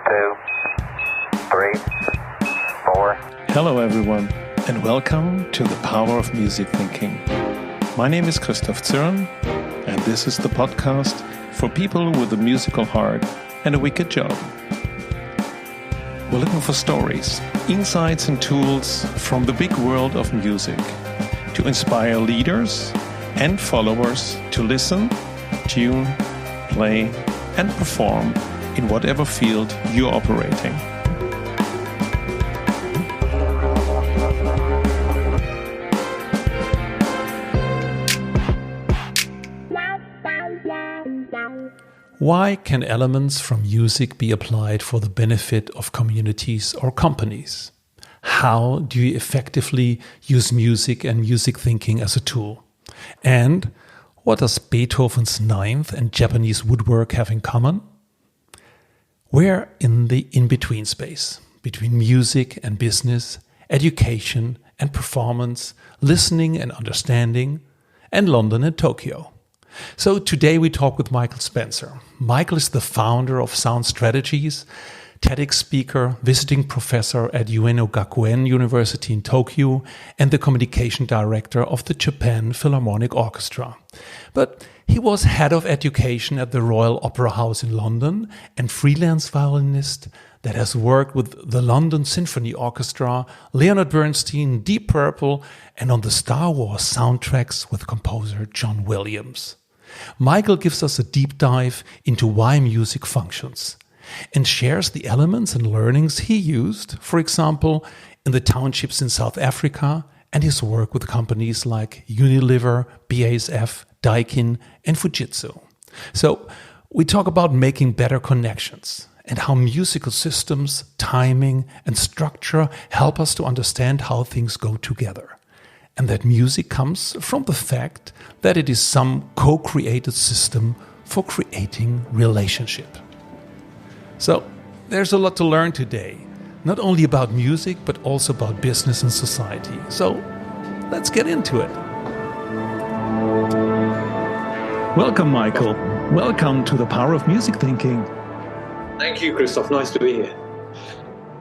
2, 3, 4. Hello everyone, and welcome to the Power of Music Thinking. My name is Christoph Zürn, and this is the podcast for people with a musical heart and a wicked job. We're looking for stories, insights and tools from the big world of music to inspire leaders and followers to listen, tune, play and perform in whatever field you're operating. Why can elements from music be applied for the benefit of communities or companies? How do you effectively use music and music thinking as a tool? And what does Beethoven's Ninth and Japanese woodwork have in common? We're in the in-between space, between music and business, education and performance, listening and understanding, and London and Tokyo. So today we talk with Michael Spencer. Michael is the founder of Sound Strategies, TEDx speaker, visiting professor at Ueno Gakuen University in Tokyo, and the communication director of the Japan Philharmonic Orchestra. But he was head of education at the Royal Opera House in London and freelance violinist that has worked with the London Symphony Orchestra, Leonard Bernstein, Deep Purple, and on the Star Wars soundtracks with composer John Williams. Michael gives us a deep dive into why music functions and shares the elements and learnings he used, for example, in the townships in South Africa and his work with companies like Unilever, BASF, Daikin and Fujitsu. So we talk about making better connections and how musical systems, timing and structure help us to understand how things go together. And that music comes from the fact that it is some co-created system for creating relationship. So there's a lot to learn today, not only about music, but also about business and society. So let's get into it. Welcome, Michael. Welcome to the Power of Music Thinking. Thank you, Christoph. Nice to be here.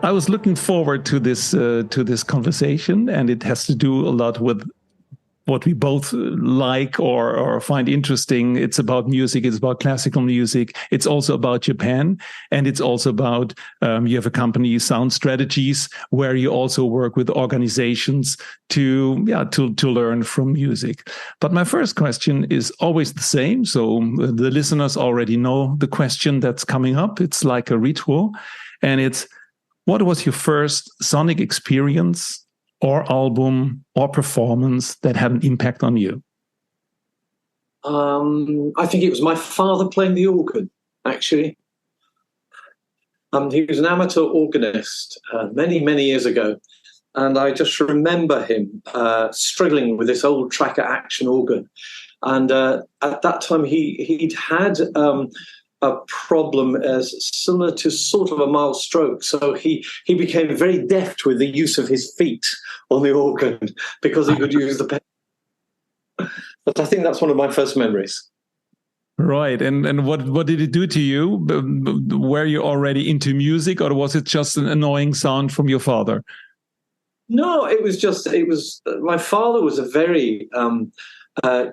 I was looking forward to this conversation, and it has to do a lot with what we both like or find interesting. It's about music. It's about classical music. It's also about Japan, and it's also about you have a company, Sound Strategies, where you also work with organizations to learn from music. But my first question is always the same. So the listeners already know the question that's coming up. It's like a ritual, and it's, what was your first sonic experience or album or performance that had an impact on you? I think it was my father playing the organ, actually. He was an amateur organist many, many years ago. And I just remember him struggling with this old Tracker Action organ. And at that time, he'd had a problem as similar to sort of a mild stroke. So he became very deft with the use of his feet on the organ because he could use the pen. But I think that's one of my first memories. Right. And what did it do to you? Were you already into music, or was it just an annoying sound from your father? No, my father was a very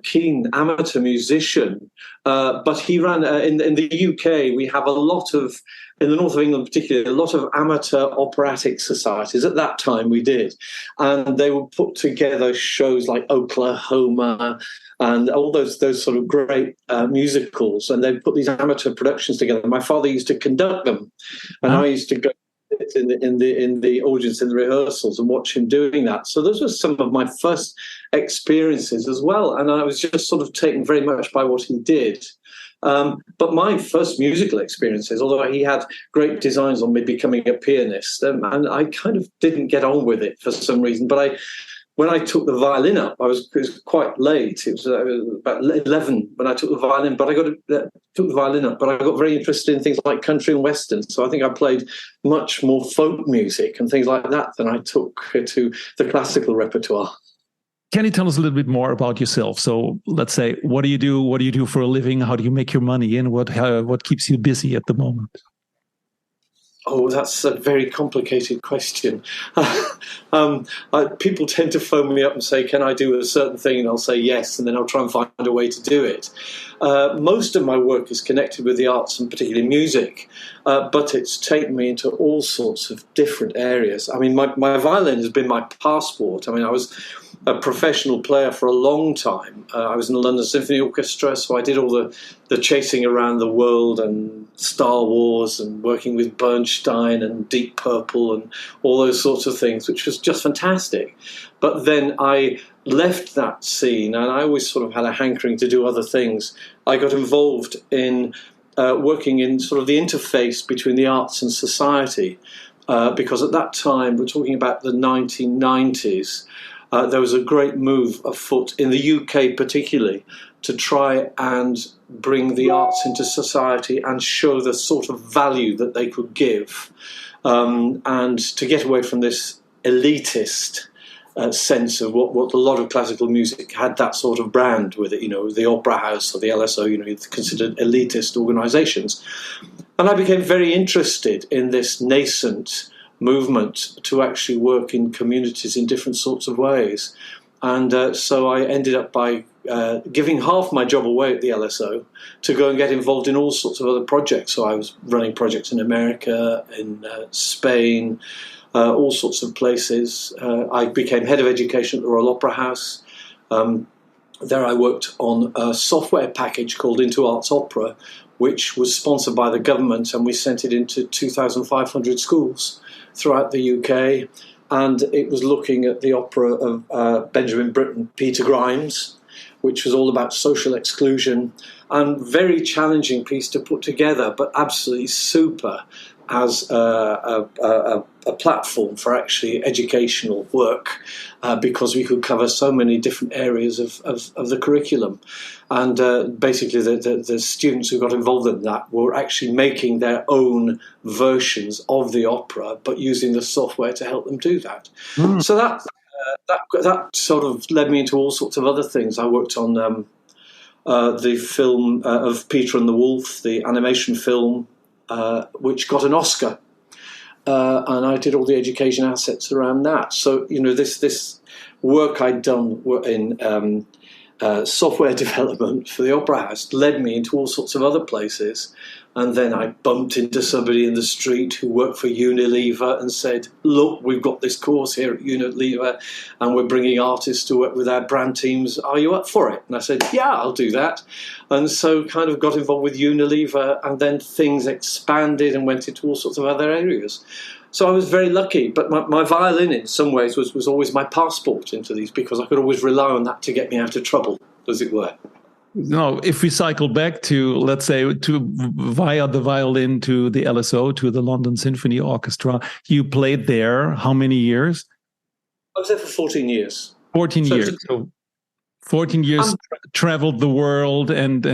keen amateur musician, but he ran in the UK. We have a lot of, in the north of England particularly, a lot of amateur operatic societies. At that time we did, and they would put together shows like Oklahoma and all those sort of great musicals, and they'd put these amateur productions together. My father used to conduct them, and I used to go in the audience, in the rehearsals, and watch him doing that. So those were some of my first experiences as well, and I was just sort of taken very much by what he did. But my first musical experiences, although he had great designs on me becoming a pianist, and I kind of didn't get on with it for some reason. But when I took the violin up, it was quite late. It was about 11 when I took the violin, but I took the violin up. But I got very interested in things like country and western. So I think I played much more folk music and things like that than I took to the classical repertoire. Can you tell us a little bit more about yourself? So let's say, what do you do? What do you do for a living? How do you make your money? And what keeps you busy at the moment? Oh, that's a very complicated question. People tend to phone me up and say, can I do a certain thing? And I'll say yes, and then I'll try and find a way to do it. Most of my work is connected with the arts and particularly music, but it's taken me into all sorts of different areas. I mean, my violin has been my passport. I mean, I was a professional player for a long time. I was in the London Symphony Orchestra, so I did all the chasing around the world and Star Wars and working with Bernstein and Deep Purple and all those sorts of things, which was just fantastic. But then I left that scene, and I always sort of had a hankering to do other things. I got involved in working in sort of the interface between the arts and society, because at that time, we're talking about the 1990s, there was a great move afoot in the UK particularly to try and bring the arts into society and show the sort of value that they could give, and to get away from this elitist sense of what a lot of classical music had, that sort of brand with it, the Opera House or the LSO, considered elitist organisations. And I became very interested in this nascent movement to actually work in communities in different sorts of ways. And so I ended up by giving half my job away at the LSO to go and get involved in all sorts of other projects. So I was running projects in America, in Spain, all sorts of places. I became head of education at the Royal Opera House. There I worked on a software package called Into Arts Opera, which was sponsored by the government, and we sent it into 2,500 schools throughout the UK. And it was looking at the opera of Benjamin Britten, Peter Grimes, which was all about social exclusion, and very challenging piece to put together, but absolutely super as a platform for actually educational work, because we could cover so many different areas of the curriculum. And basically the students who got involved in that were actually making their own versions of the opera, but using the software to help them do that. Mm. So that sort of led me into all sorts of other things. I worked on the film of Peter and the Wolf, the animation film, which got an Oscar, and I did all the education assets around that. So this work I'd done in software development for the Opera House led me into all sorts of other places. And then I bumped into somebody in the street who worked for Unilever and said, look, we've got this course here at Unilever and we're bringing artists to work with our brand teams. Are you up for it? And I said, yeah, I'll do that. And so kind of got involved with Unilever, and then things expanded and went into all sorts of other areas. So I was very lucky, but my violin in some ways was always my passport into these, because I could always rely on that to get me out of trouble, as it were. No, if we cycle back to, let's say, via the violin to the LSO, to the London Symphony Orchestra, you played there how many years? I was there for 14 years. 14 years. So 14 years traveled the world and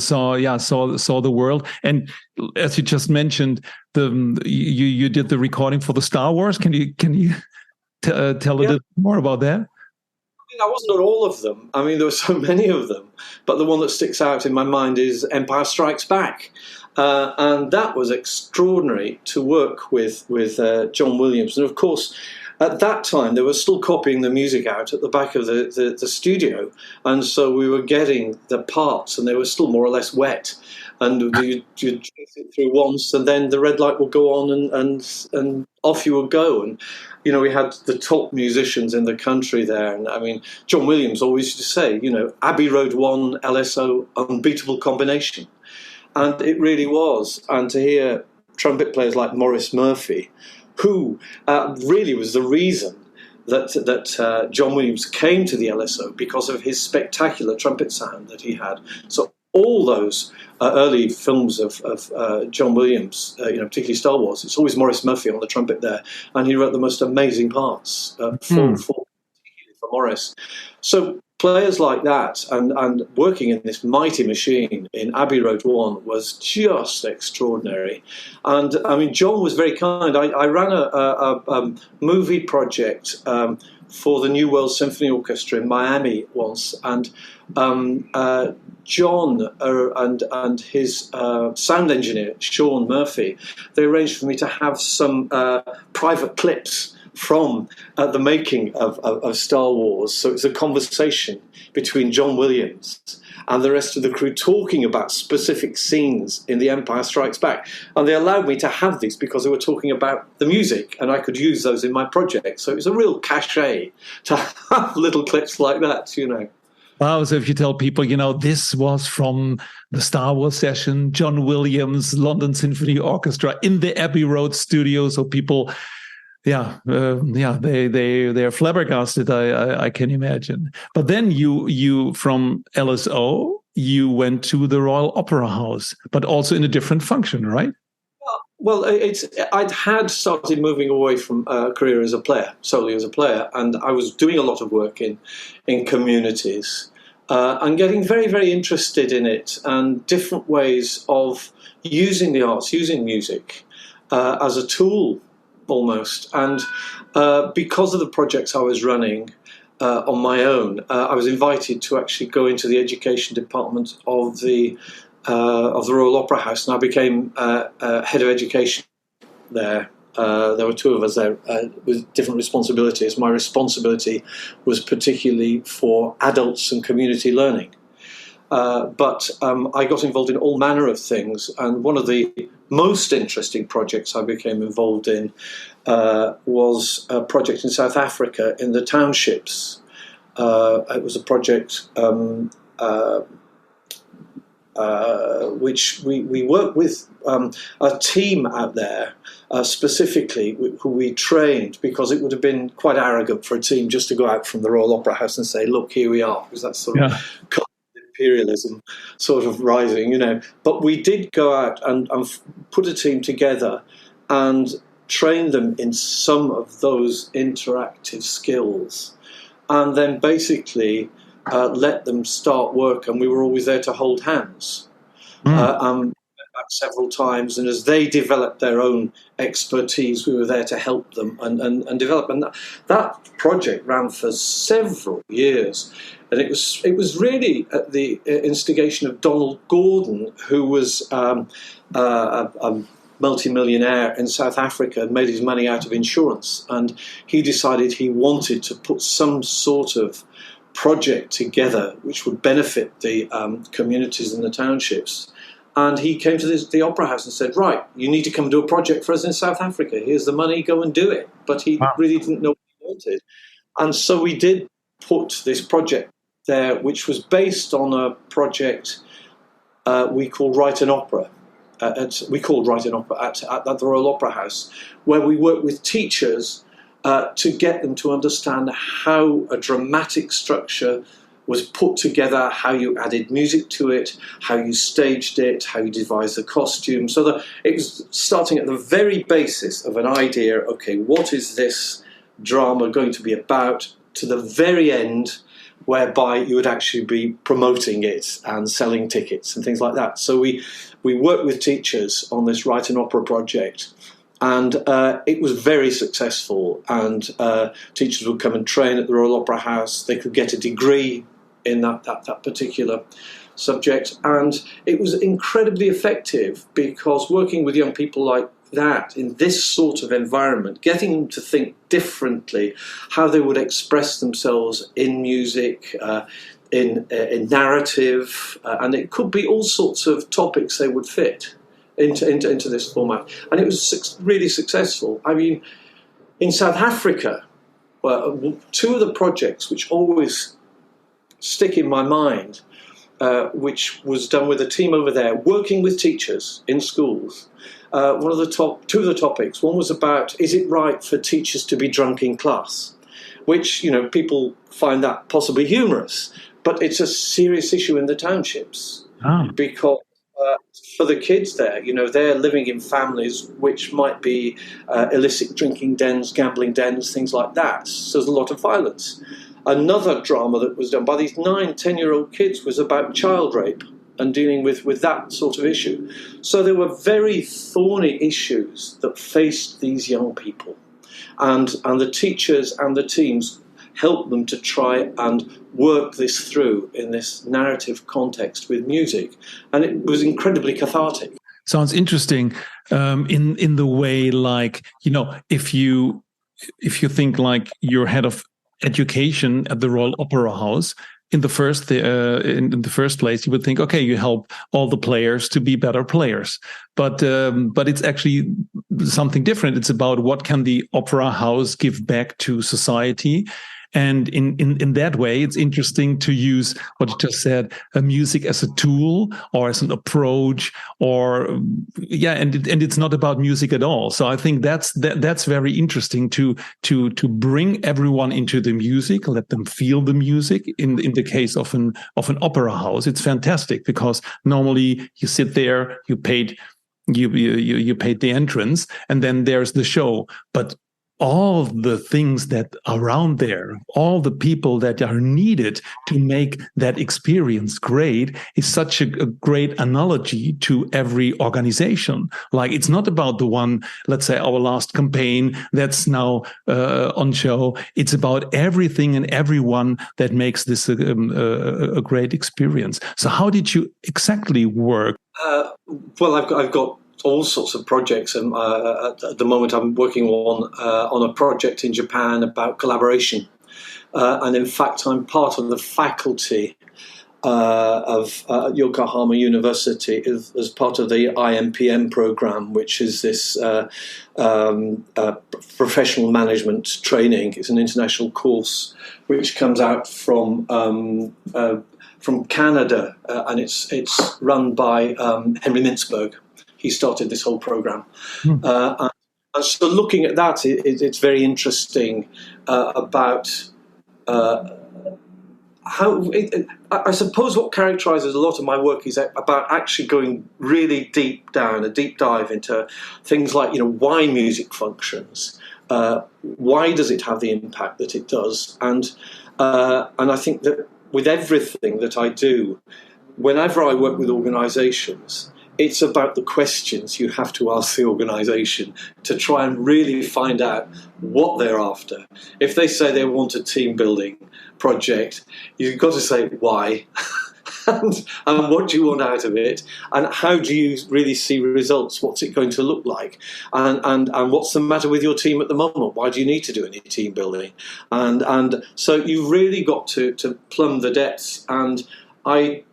saw the world. And as you just mentioned, you did the recording for the Star Wars. Can you tell a little more about that? I wasn't on all of them. I mean, there were so many of them. But the one that sticks out in my mind is Empire Strikes Back. And that was extraordinary to work with John Williams. And of course, at that time, they were still copying the music out at the back of the studio. And so we were getting the parts, and they were still more or less wet. And you'd trace it through once, and then the red light would go on, and off you would go. And we had the top musicians in the country there. And I mean, John Williams always used to say, Abbey Road 1, LSO, unbeatable combination. And it really was. And to hear trumpet players like Maurice Murphy, who really was the reason that John Williams came to the LSO, because of his spectacular trumpet sound that he had. So all those early films of John Williams, particularly Star Wars, it's always Maurice Murphy on the trumpet there, and he wrote the most amazing parts for Maurice. So players like that and working in this mighty machine in Abbey Road 1 was just extraordinary. And I mean, John was very kind. I ran a movie project for the New World Symphony Orchestra in Miami once, and John and his sound engineer, Sean Murphy, they arranged for me to have some private clips from the making of Star Wars. So it's a conversation between John Williams and the rest of the crew talking about specific scenes in The Empire Strikes Back. And they allowed me to have these because they were talking about the music, and I could use those in my project. So it was a real cachet to have little clips like that, you know. Wow, so if you tell people, this was from the Star Wars session, John Williams, London Symphony Orchestra in the Abbey Road studio, so people... they're flabbergasted. I can imagine. But then you from LSO, you went to the Royal Opera House, but also in a different function, right? Well, I'd had started moving away from a career as a player, solely as a player, and I was doing a lot of work in communities and getting very, very interested in it and different ways of using the arts, using music as a tool. Almost. And because of the projects I was running on my own, I was invited to actually go into the education department of the Royal Opera House, and I became head of education there. There were two of us there with different responsibilities. My responsibility was particularly for adults and community learning. But I got involved in all manner of things, and one of the most interesting projects I became involved in was a project in South Africa in the townships. It was a project which we worked with a team out there specifically who we trained, because it would have been quite arrogant for a team just to go out from the Royal Opera House and say, look, here we are, because that's sort of imperialism sort of rising, But we did go out and put a team together and train them in some of those interactive skills, and then basically let them start work, and we were always there to hold hands. Back several times, and as they developed their own expertise, we were there to help them and develop. And that project ran for several years, and it was really at the instigation of Donald Gordon, who was a multimillionaire in South Africa and made his money out of insurance, and he decided he wanted to put some sort of project together which would benefit the communities in the townships. And he came to the Opera House and said, right, you need to come do a project for us in South Africa. Here's the money, go and do it. But he really didn't know what he wanted. And so we did put this project there, which was based on a project we called Write an Opera. At the Royal Opera House, where we worked with teachers to get them to understand how a dramatic structure was put together, how you added music to it, how you staged it, how you devised the costume. So that it was starting at the very basis of an idea, okay, what is this drama going to be about, to the very end, whereby you would actually be promoting it and selling tickets and things like that. So we worked with teachers on this Write an Opera project, and it was very successful, and teachers would come and train at the Royal Opera House. They could get a degree in that particular subject, and it was incredibly effective, because working with young people like that in this sort of environment, getting them to think differently, how they would express themselves in music, in narrative, and it could be all sorts of topics they would fit into this format. And it was really successful. I mean, in South Africa, two of the projects which always stick in my mind, which was done with a team over there, working with teachers in schools. Two of the topics. One was about, is it right for teachers to be drunk in class? Which, people find that possibly humorous, but it's a serious issue in the townships. Because for the kids there, they're living in families which might be illicit drinking dens, gambling dens, things like that. So there's a lot of violence. Another drama that was done by these 9-10-year-old kids was about child rape and dealing with that sort of issue. So there were very thorny issues that faced these young people. And the teachers and the teams help them to try and work this through in this narrative context with music. And it was incredibly cathartic. Sounds interesting, in the way, like, if you think like you're head of education at the Royal Opera House, in the first place, you would think, okay, you help all the players to be better players, but it's actually something different. It's about what can the opera house give back to society. And in that way, it's interesting to use what you just said, music as a tool or as an approach, and it's not about music at all. So I think that's very interesting to bring everyone into the music, let them feel the music. In the case of an opera house, it's fantastic, because normally you sit there, you paid the entrance, and then there's the show, but all the things that are around there, all the people that are needed to make that experience great, is such a great analogy to every organization. Like, it's not about the one, let's say our last campaign that's now on show. It's about everything and everyone that makes this a great experience. So how did you exactly work? Well, I've got all sorts of projects. At the moment, I'm working on a project in Japan about collaboration. And in fact, I'm part of the faculty of Yokohama University as part of the IMPM program, which is this professional management training. It's an international course which comes out from Canada, and it's run by Henry Mintzberg. He started this whole program. And so looking at that, it's very interesting about how I suppose what characterizes a lot of my work is about actually going really deep down, a deep dive into things like, why music functions, why does it have the impact that it does, and I think that with everything that I do, whenever I work with organizations, it's about the questions you have to ask the organisation to try and really find out what they're after. If they say they want a team building project, you've got to say why and what do you want out of it, and how do you really see results? What's it going to look like? And what's the matter with your team at the moment? Why do you need to do any team building? And so you've really got to plumb the depths. And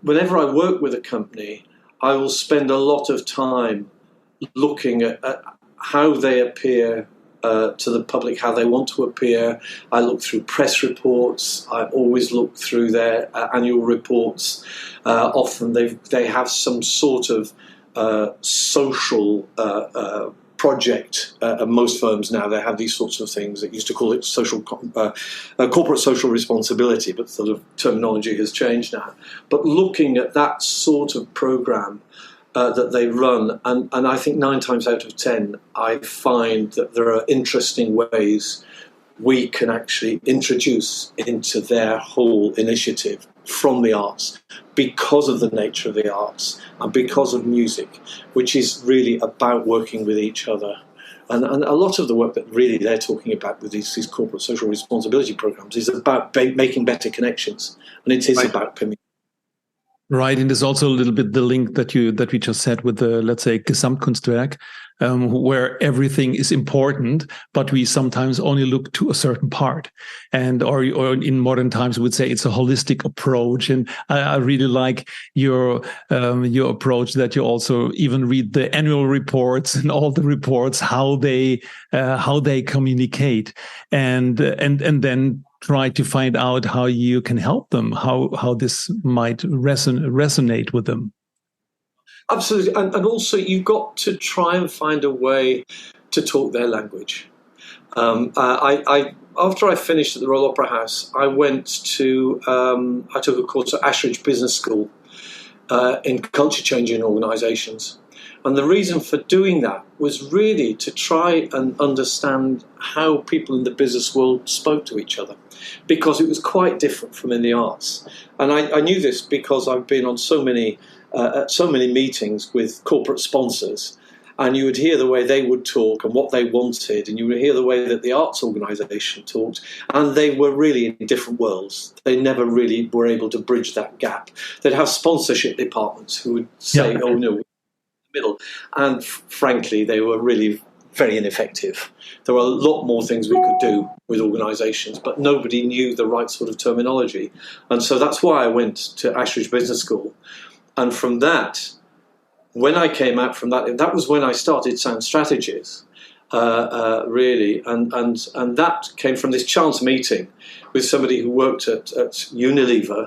whenever I work with a company, I will spend a lot of time looking at how they appear to the public, how they want to appear. I look through press reports. I always look through their annual reports. Often they have some sort of social project. Most firms now, they have these sorts of things. They used to call it corporate social responsibility, but sort of terminology has changed now. But looking at that sort of program that they run, and I think 9 times out of 10, I find that there are interesting ways we can actually introduce into their whole initiative from the arts, because of the nature of the arts and because of music, which is really about working with each other. And a lot of the work that really they're talking about with these corporate social responsibility programs is about making better connections, and it is about community. Right, and there's also a little bit the link that we just said with the, let's say, Gesamtkunstwerk, where everything is important, but we sometimes only look to a certain part, or in modern times we would say it's a holistic approach. And I really like your approach that you also even read the annual reports and all the reports, how they communicate, and then try to find out how you can help them, how this might resonate with them. Absolutely, and also you've got to try and find a way to talk their language. After I finished at the Royal Opera House, I took a course at Ashridge Business School in culture change in organisations. And the reason for doing that was really to try and understand how people in the business world spoke to each other, because it was quite different from in the arts. And I knew this because I've been on so many meetings with corporate sponsors, and you would hear the way they would talk and what they wanted, and you would hear the way that the arts organisation talked, and they were really in different worlds. They never really were able to bridge that gap. They'd have sponsorship departments who would say, oh no, we're in the middle. And frankly, they were really very ineffective. There were a lot more things we could do with organisations, but nobody knew the right sort of terminology. And so that's why I went to Ashridge Business School. And from that, when I came out from that, that was when I started Sound Strategies, really. And that came from this chance meeting with somebody who worked at Unilever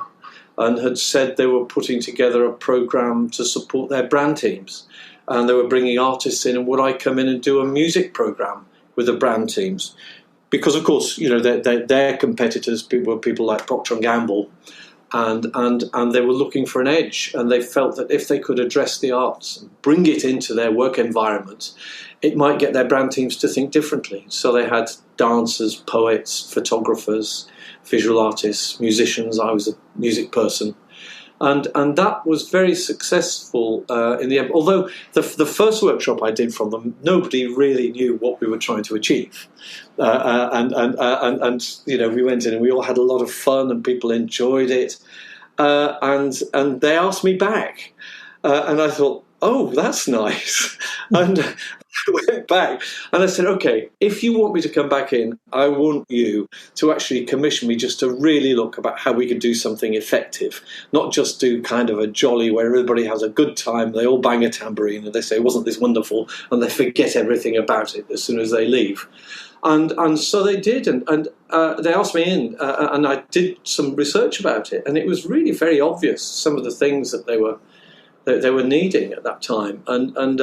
and had said they were putting together a programme to support their brand teams. And they were bringing artists in, and would I come in and do a music programme with the brand teams? Because, of course, you know, their competitors were people like Procter & Gamble, and they were looking for an edge, and they felt that if they could address the arts and bring it into their work environment, it might get their brand teams to think differently. So they had dancers, poets, photographers, visual artists, musicians. I was a music person. And that was very successful in the end. Although the first workshop I did from them, nobody really knew what we were trying to achieve. And you know, we went in and we all had a lot of fun and people enjoyed it. And they asked me back. And I thought, oh, that's nice. And I went back and I said, okay, if you want me to come back in, I want you to actually commission me just to really look about how we could do something effective, not just do kind of a jolly where everybody has a good time, they all bang a tambourine and they say, wasn't this wonderful? And they forget everything about it as soon as they leave. And so they did, and they asked me in, and I did some research about it, and it was really very obvious, some of the things that they were needing at that time. And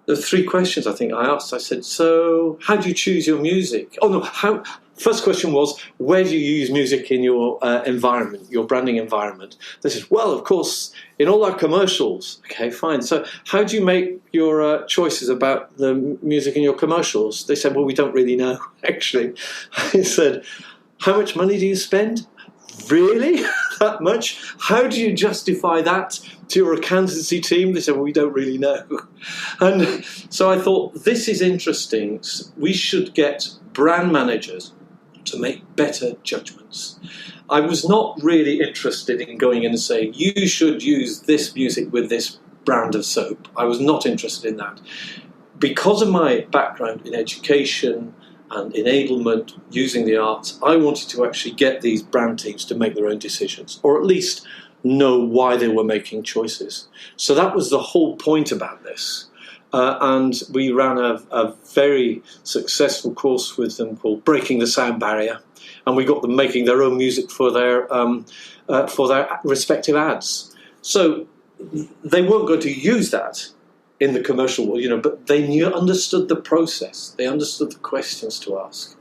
the three questions I think I asked. I said, so how do you choose your music? Oh, no, first question was, where do you use music in your environment, your branding environment? They said, well, of course, in all our commercials. Okay, fine. So how do you make your choices about the music in your commercials? They said, well, we don't really know, actually. I said, how much money do you spend? Really? That much? How do you justify that to your accountancy team? They said, well, we don't really know. And so I thought, this is interesting. We should get brand managers to make better judgments. I was not really interested in going in and saying, you should use this music with this brand of soap. I was not interested in that. Because of my background in education and enablement, using the arts, I wanted to actually get these brand teams to make their own decisions, or at least know why they were making choices. So that was the whole point about this. And we ran a very successful course with them called Breaking the Sound Barrier, and we got them making their own music for their respective ads. So they weren't going to use that in the commercial world, you know, but they understood the process. They understood the questions to ask.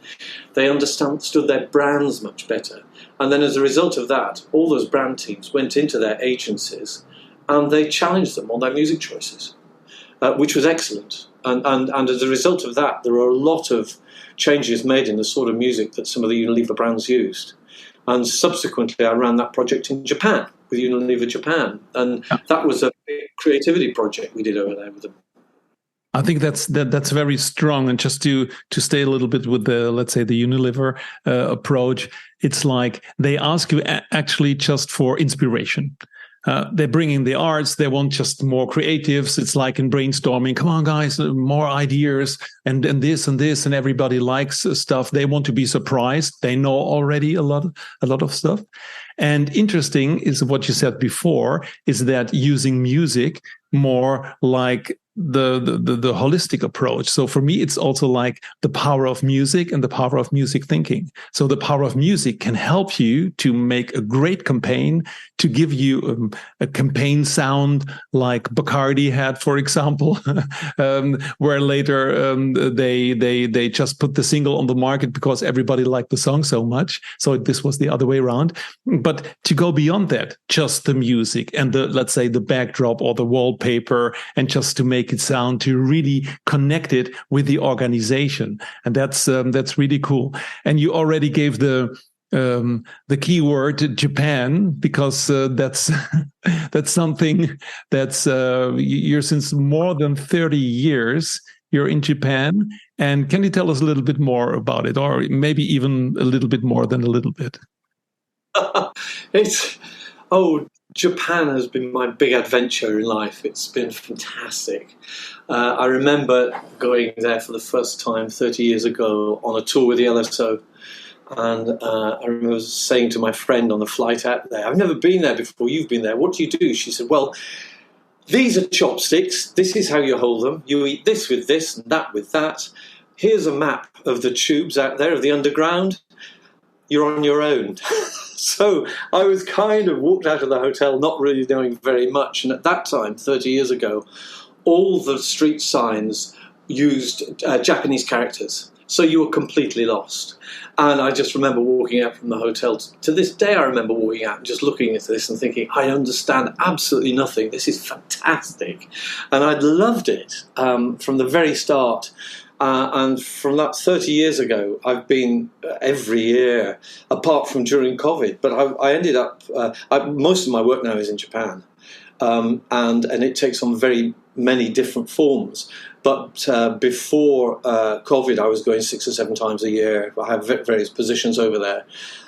They understood their brands much better. And then as a result of that, all those brand teams went into their agencies and they challenged them on their music choices, which was excellent. And as a result of that, there were a lot of changes made in the sort of music that some of the Unilever brands used. And subsequently, I ran that project in Japan with Unilever Japan. And that was a big creativity project we did over there with them. I think that's very strong. And just to stay a little bit with the, let's say, the Unilever approach, it's like they ask you actually just for inspiration. They bring in the arts. They want just more creatives. It's like in brainstorming. Come on, guys, more ideas and this and this, and everybody likes stuff. They want to be surprised. They know already a lot of stuff. And interesting is what you said before, is that using music more like the holistic approach. So for me, it's also like the power of music and the power of music thinking. So the power of music can help you to make a great campaign, to give you a campaign sound like Bacardi had, for example, where later they just put the single on the market because everybody liked the song so much. So this was the other way around. But to go beyond that, just the music and let's say the backdrop or the wallpaper, and just to make it sound, to really connect it with the organization. And that's really cool. And you already gave the the key word Japan, because that's that's something that's you're since more than 30 years. You're in Japan, and can you tell us a little bit more about it, or maybe even a little bit more than a little bit? Japan has been my big adventure in life. It's been fantastic. I remember going there for the first time 30 years ago on a tour with the LSO. And I remember saying to my friend on the flight out there, I've never been there before, you've been there, what do you do? She said, well, these are chopsticks, this is how you hold them, you eat this with this and that with that. Here's a map of the tubes out there, of the underground, you're on your own. So I was kind of walked out of the hotel not really knowing very much. And at that time, 30 years ago, all the street signs used Japanese characters. So you were completely lost. And I just remember walking out from the hotel. To this day, I remember walking out and just looking at this and thinking, I understand absolutely nothing. This is fantastic. And I'd loved it from the very start. And from that 30 years ago, I've been every year, apart from during COVID. But I ended up, most of my work now is in Japan. And it takes on very many different forms. But before COVID, I was going 6 or 7 times a year. I have various positions over there.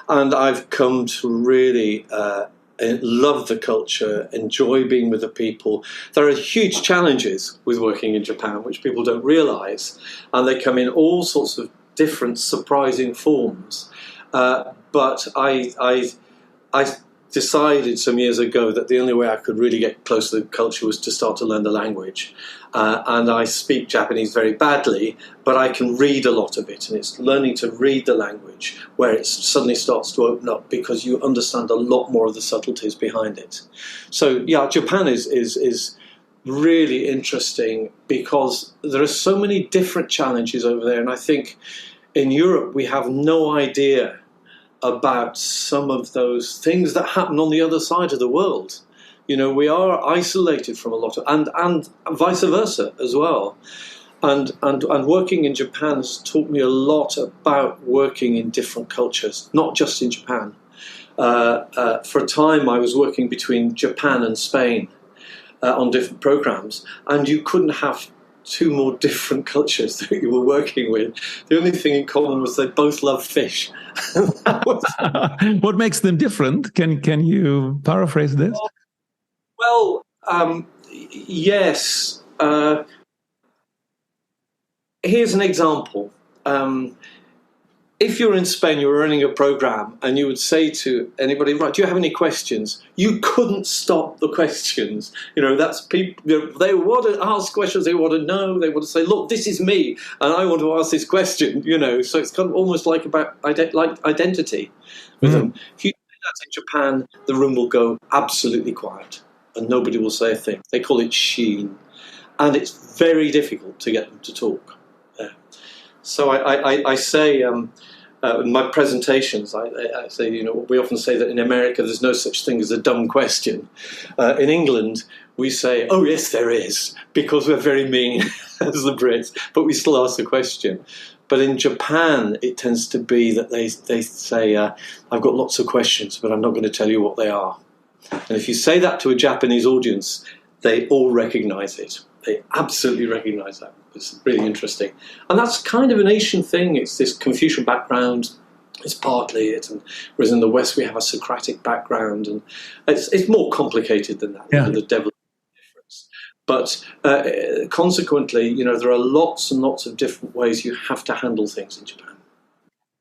And I've come to really love the culture, enjoy being with the people. There are huge challenges with working in Japan, which people don't realize. And they come in all sorts of different, surprising forms. But I decided some years ago that the only way I could really get close to the culture was to start to learn the language. And I speak Japanese very badly, but I can read a lot of it. And it's learning to read the language where it suddenly starts to open up because you understand a lot more of the subtleties behind it. So, yeah, Japan is really interesting because there are so many different challenges over there. And I think in Europe we have no idea about some of those things that happen on the other side of the world. You know, we are isolated from a lot of, and vice versa as well. And working in Japan has taught me a lot about working in different cultures, not just in Japan. For a time, I was working between Japan and Spain on different programs, and you couldn't have 2 more different cultures that you were working with. The only thing in common was they both love fish. What makes them different? Can you paraphrase this? Well, yes. Here's an example. If you're in Spain, you're running a program, and you would say to anybody, right, do you have any questions? You couldn't stop the questions. You know, that's people, they want to ask questions, they want to know, they want to say, look, this is me, and I want to ask this question, you know. So it's kind of almost like about identity with them. If you do that in Japan, the room will go absolutely quiet, and nobody will say a thing. They call it sheen, and it's very difficult to get them to talk. So I say in my presentations, I say, you know, we often say that in America there's no such thing as a dumb question. In England, we say, oh yes, there is, because we're very mean as the Brits, but we still ask the question. But in Japan, it tends to be that they say, I've got lots of questions, but I'm not going to tell you what they are. And if you say that to a Japanese audience, they all recognize it. They absolutely recognize that. It's really interesting. And that's kind of an Asian thing. It's this Confucian background. It's partly it. And whereas in the West, we have a Socratic background. And it's more complicated than that. Yeah. The devil difference. But consequently, you know, there are lots and lots of different ways you have to handle things in Japan.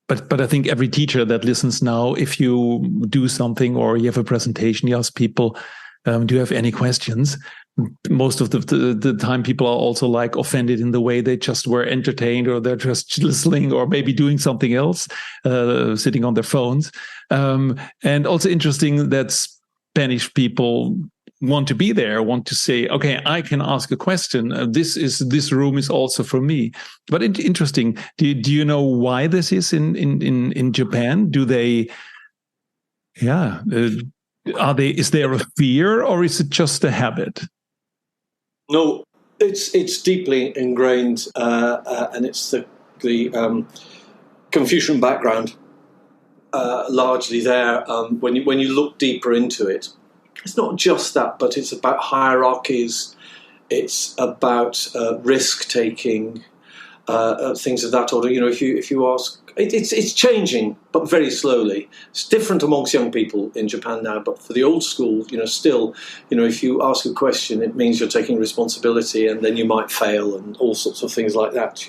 But I think every teacher that listens now, if you do something or you have a presentation, you ask people, do you have any questions? Most of the time people are also like offended in the way they just were entertained, or they're just listening, or maybe doing something else, sitting on their phones. And also interesting that Spanish people want to be there, want to say, okay, I can ask a question. This room is also for me. But interesting. Do you know why this is in Japan? Do they? Yeah. Is there a fear, or is it just a habit? No, it's deeply ingrained, and it's the Confucian background. largely there. When you look deeper into it, it's not just that, but it's about hierarchies. It's about risk taking, things of that order. If you ask, it's changing, but very slowly. It's different amongst young people in Japan now, but for the old school, still, if you ask a question, it means you're taking responsibility, and then you might fail, and all sorts of things like that.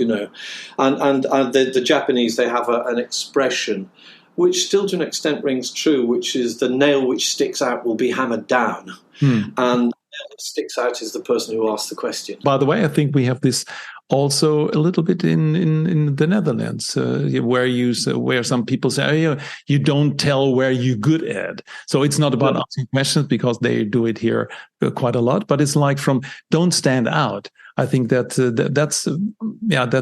And the Japanese, they have an expression which still to an extent rings true, which is the nail which sticks out will be hammered down. And the nail that sticks out is the person who asked the question. By the way, I think we have this also a little bit in the Netherlands, where some people say, oh, you don't tell where you're good at. So it's not about asking questions, because they do it here quite a lot, but it's like from don't stand out. I think that's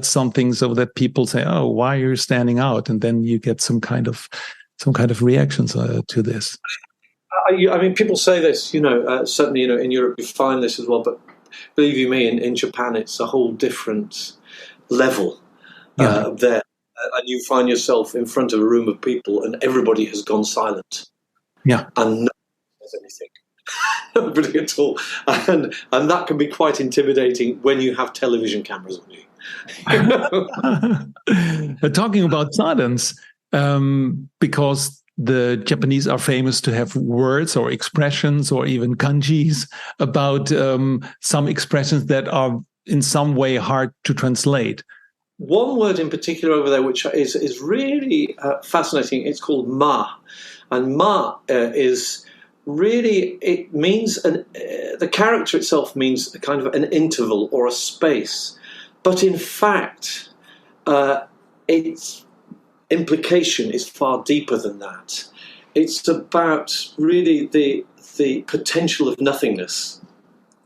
something so that people say, oh, why are you standing out? And then you get some kind of reactions to this. I mean, people say this, certainly, in Europe you find this as well, but believe you me, in Japan it's a whole different level there. And you find yourself in front of a room of people and everybody has gone silent. Yeah. And no one says anything. Nobody at all. And that can be quite intimidating when you have television cameras on you. Talking about silence, because the Japanese are famous to have words or expressions or even kanjis about some expressions that are in some way hard to translate. One word in particular over there, which is really fascinating, it's called ma. And ma is really, it means, the character itself means a kind of an interval or a space. But in fact, its implication is far deeper than that. It's about really the potential of nothingness,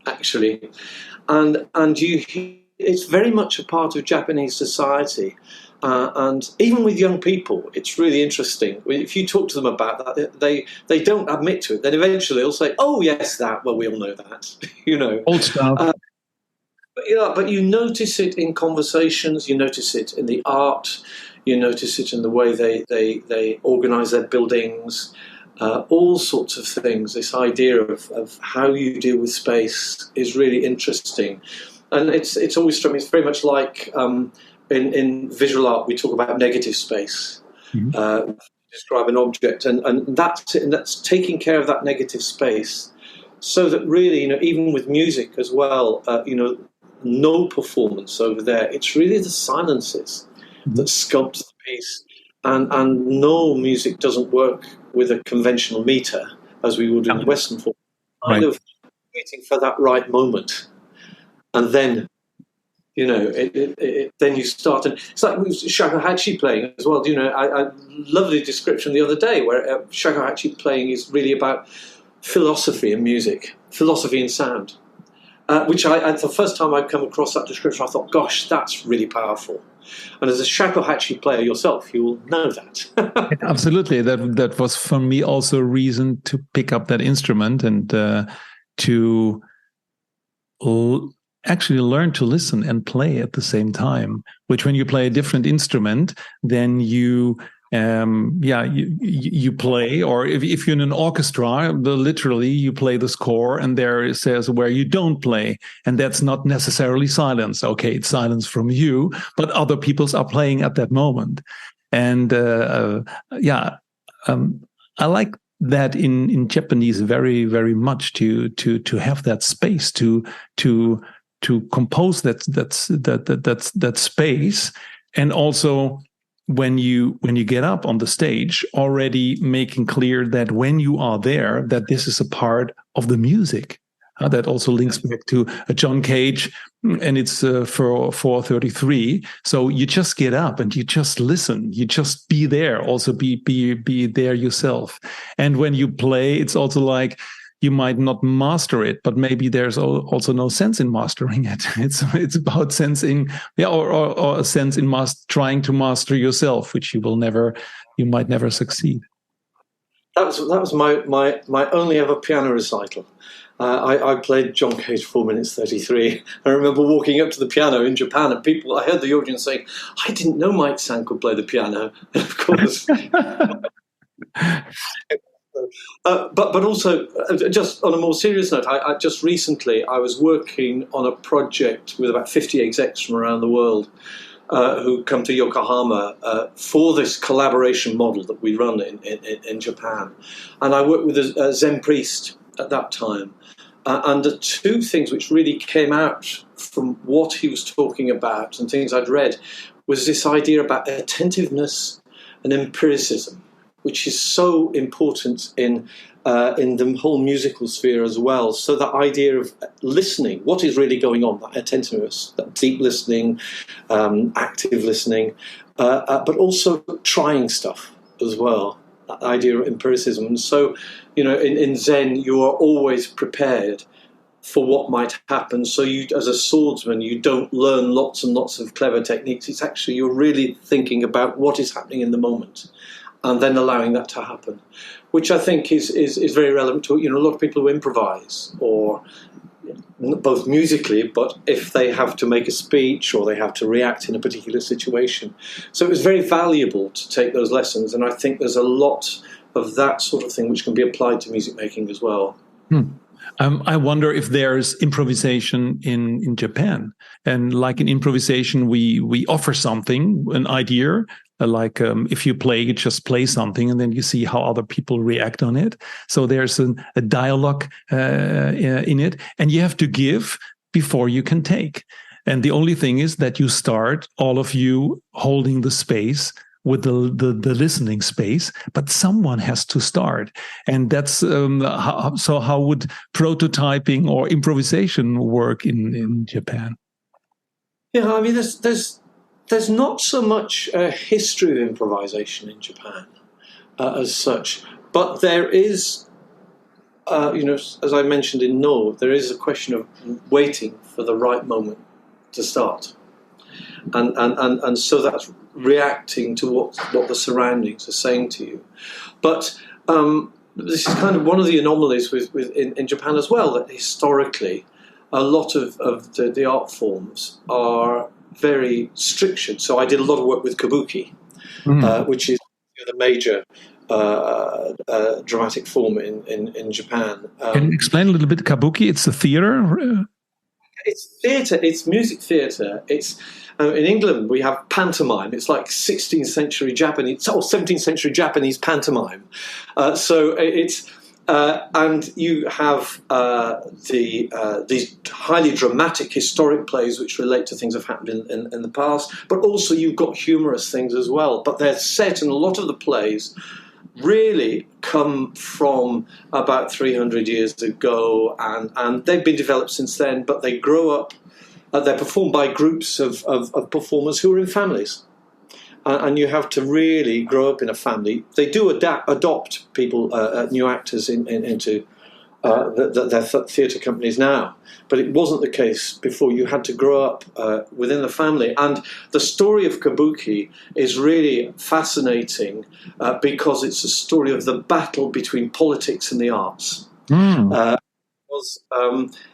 actually. And it's very much a part of Japanese society. And even with young people, it's really interesting. If you talk to them about that, they don't admit to it. Then eventually they'll say, oh, yes, that. Well, we all know that. Old stuff. But you notice it in conversations. You notice it in the art. You notice it in the way they organise their buildings. All sorts of things. This idea of how you deal with space is really interesting. And it's always struck me, it's very much like in visual art, we talk about negative space, describe an object, and that's taking care of that negative space, so that really, even with music as well, no performance over there. It's really the silences that sculpt the piece, and no music doesn't work with a conventional meter as we would in Western form. Kind of waiting for that right moment. And then, then you start. And it's like shakuhachi playing as well. I lovely description the other day where shakuhachi playing is really about philosophy in music, philosophy in sound, which the first time I'd come across that description, I thought, gosh, that's really powerful. And as a shakuhachi player yourself, you will know that. Absolutely. That was for me also a reason to pick up that instrument and to actually learn to listen and play at the same time, which when you play a different instrument, then you play, or if you're in an orchestra, literally you play the score and there it says where you don't play, and that's not necessarily silence. Okay, it's silence from you, but other people's are playing at that moment. And I like that in Japanese very, very much to have that space to compose that space, and also when you get up on the stage, already making clear that when you are there, that this is a part of the music. That also links back to John Cage, and it's for 433. So you just get up and you just listen. You just be there. Also be there yourself. And when you play, it's also like you might not master it, but maybe there's also no sense in mastering it. It's about sensing, or a sense in trying to master yourself, which you might never succeed. That was my only ever piano recital. I played John Cage 4 minutes 33. I remember walking up to the piano in Japan, and I heard the audience saying, "I didn't know Mike San could play the piano." And of course, But also, just on a more serious note, I just recently I was working on a project with about 50 execs from around the world who come to Yokohama for this collaboration model that we run in Japan. And I worked with a Zen priest at that time. And the two things which really came out from what he was talking about and things I'd read was this idea about attentiveness and empiricism, which is so important in the whole musical sphere as well. So the idea of listening, what is really going on, that attentiveness, that deep listening, active listening, but also trying stuff as well, that idea of empiricism. And so, in Zen, you are always prepared for what might happen. So you, as a swordsman, you don't learn lots and lots of clever techniques. It's actually, you're really thinking about what is happening in the moment, and then allowing that to happen, which I think is very relevant to a lot of people who improvise, or both musically, but if they have to make a speech or they have to react in a particular situation. So it was very valuable to take those lessons, and I think there's a lot of that sort of thing which can be applied to music making as well. I wonder if there's improvisation in Japan. And like in improvisation, we offer something, an idea, like if you play, just play something and then you see how other people react on it. So there's a dialogue in it, and you have to give before you can take. And the only thing is that you start, all of you holding the space with the listening space, but someone has to start. And that's how would prototyping or improvisation work in Japan? Yeah, I mean, there's not so much a history of improvisation in Japan as such, but there is, as I mentioned in No, there is a question of waiting for the right moment to start. And so that's reacting to what the surroundings are saying to you. But this is kind of one of the anomalies in Japan as well, that historically a lot of the art forms are very structured. So I did a lot of work with kabuki, which is the major dramatic form in Japan. Can you explain a little bit kabuki? It's a theater? It's theatre. It's music theatre. It's in England we have pantomime. It's like 16th century Japanese or 17th century Japanese pantomime. So it's and you have these highly dramatic historic plays which relate to things that have happened in the past. But also you've got humorous things as well. But they're set in a lot of the plays really come from about 300 years ago, and they've been developed since then, but they grow up, they're performed by groups of performers who are in families. And you have to really grow up in a family. They do adopt people, new actors into their theatre companies now. But it wasn't the case before. You had to grow up within the family. And the story of kabuki is really fascinating because it's a story of the battle between politics and the arts.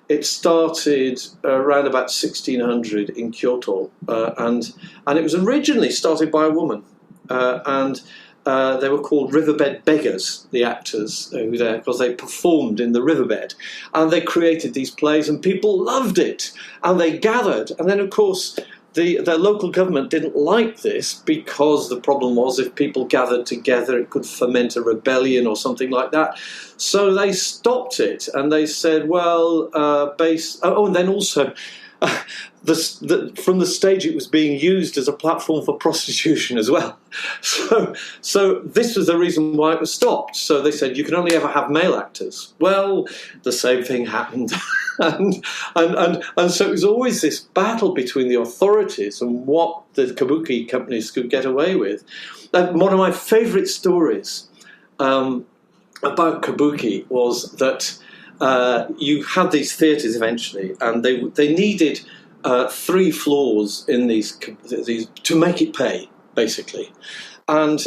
It started around about 1600 in Kyoto, and it was originally started by a woman, and they were called riverbed beggars, the actors who were there, because they performed in the riverbed, and they created these plays, and people loved it, and they gathered, and then of course the local government didn't like this because the problem was if people gathered together it could foment a rebellion or something like that. So they stopped it and they said, well, and then also from the stage it was being used as a platform for prostitution as well. So this was the reason why it was stopped. So they said you can only ever have male actors. Well, the same thing happened. And so it was always this battle between the authorities and what the kabuki companies could get away with. And one of my favourite stories about kabuki was that you had these theatres eventually, and they needed 3 floors in these to make it pay, basically. And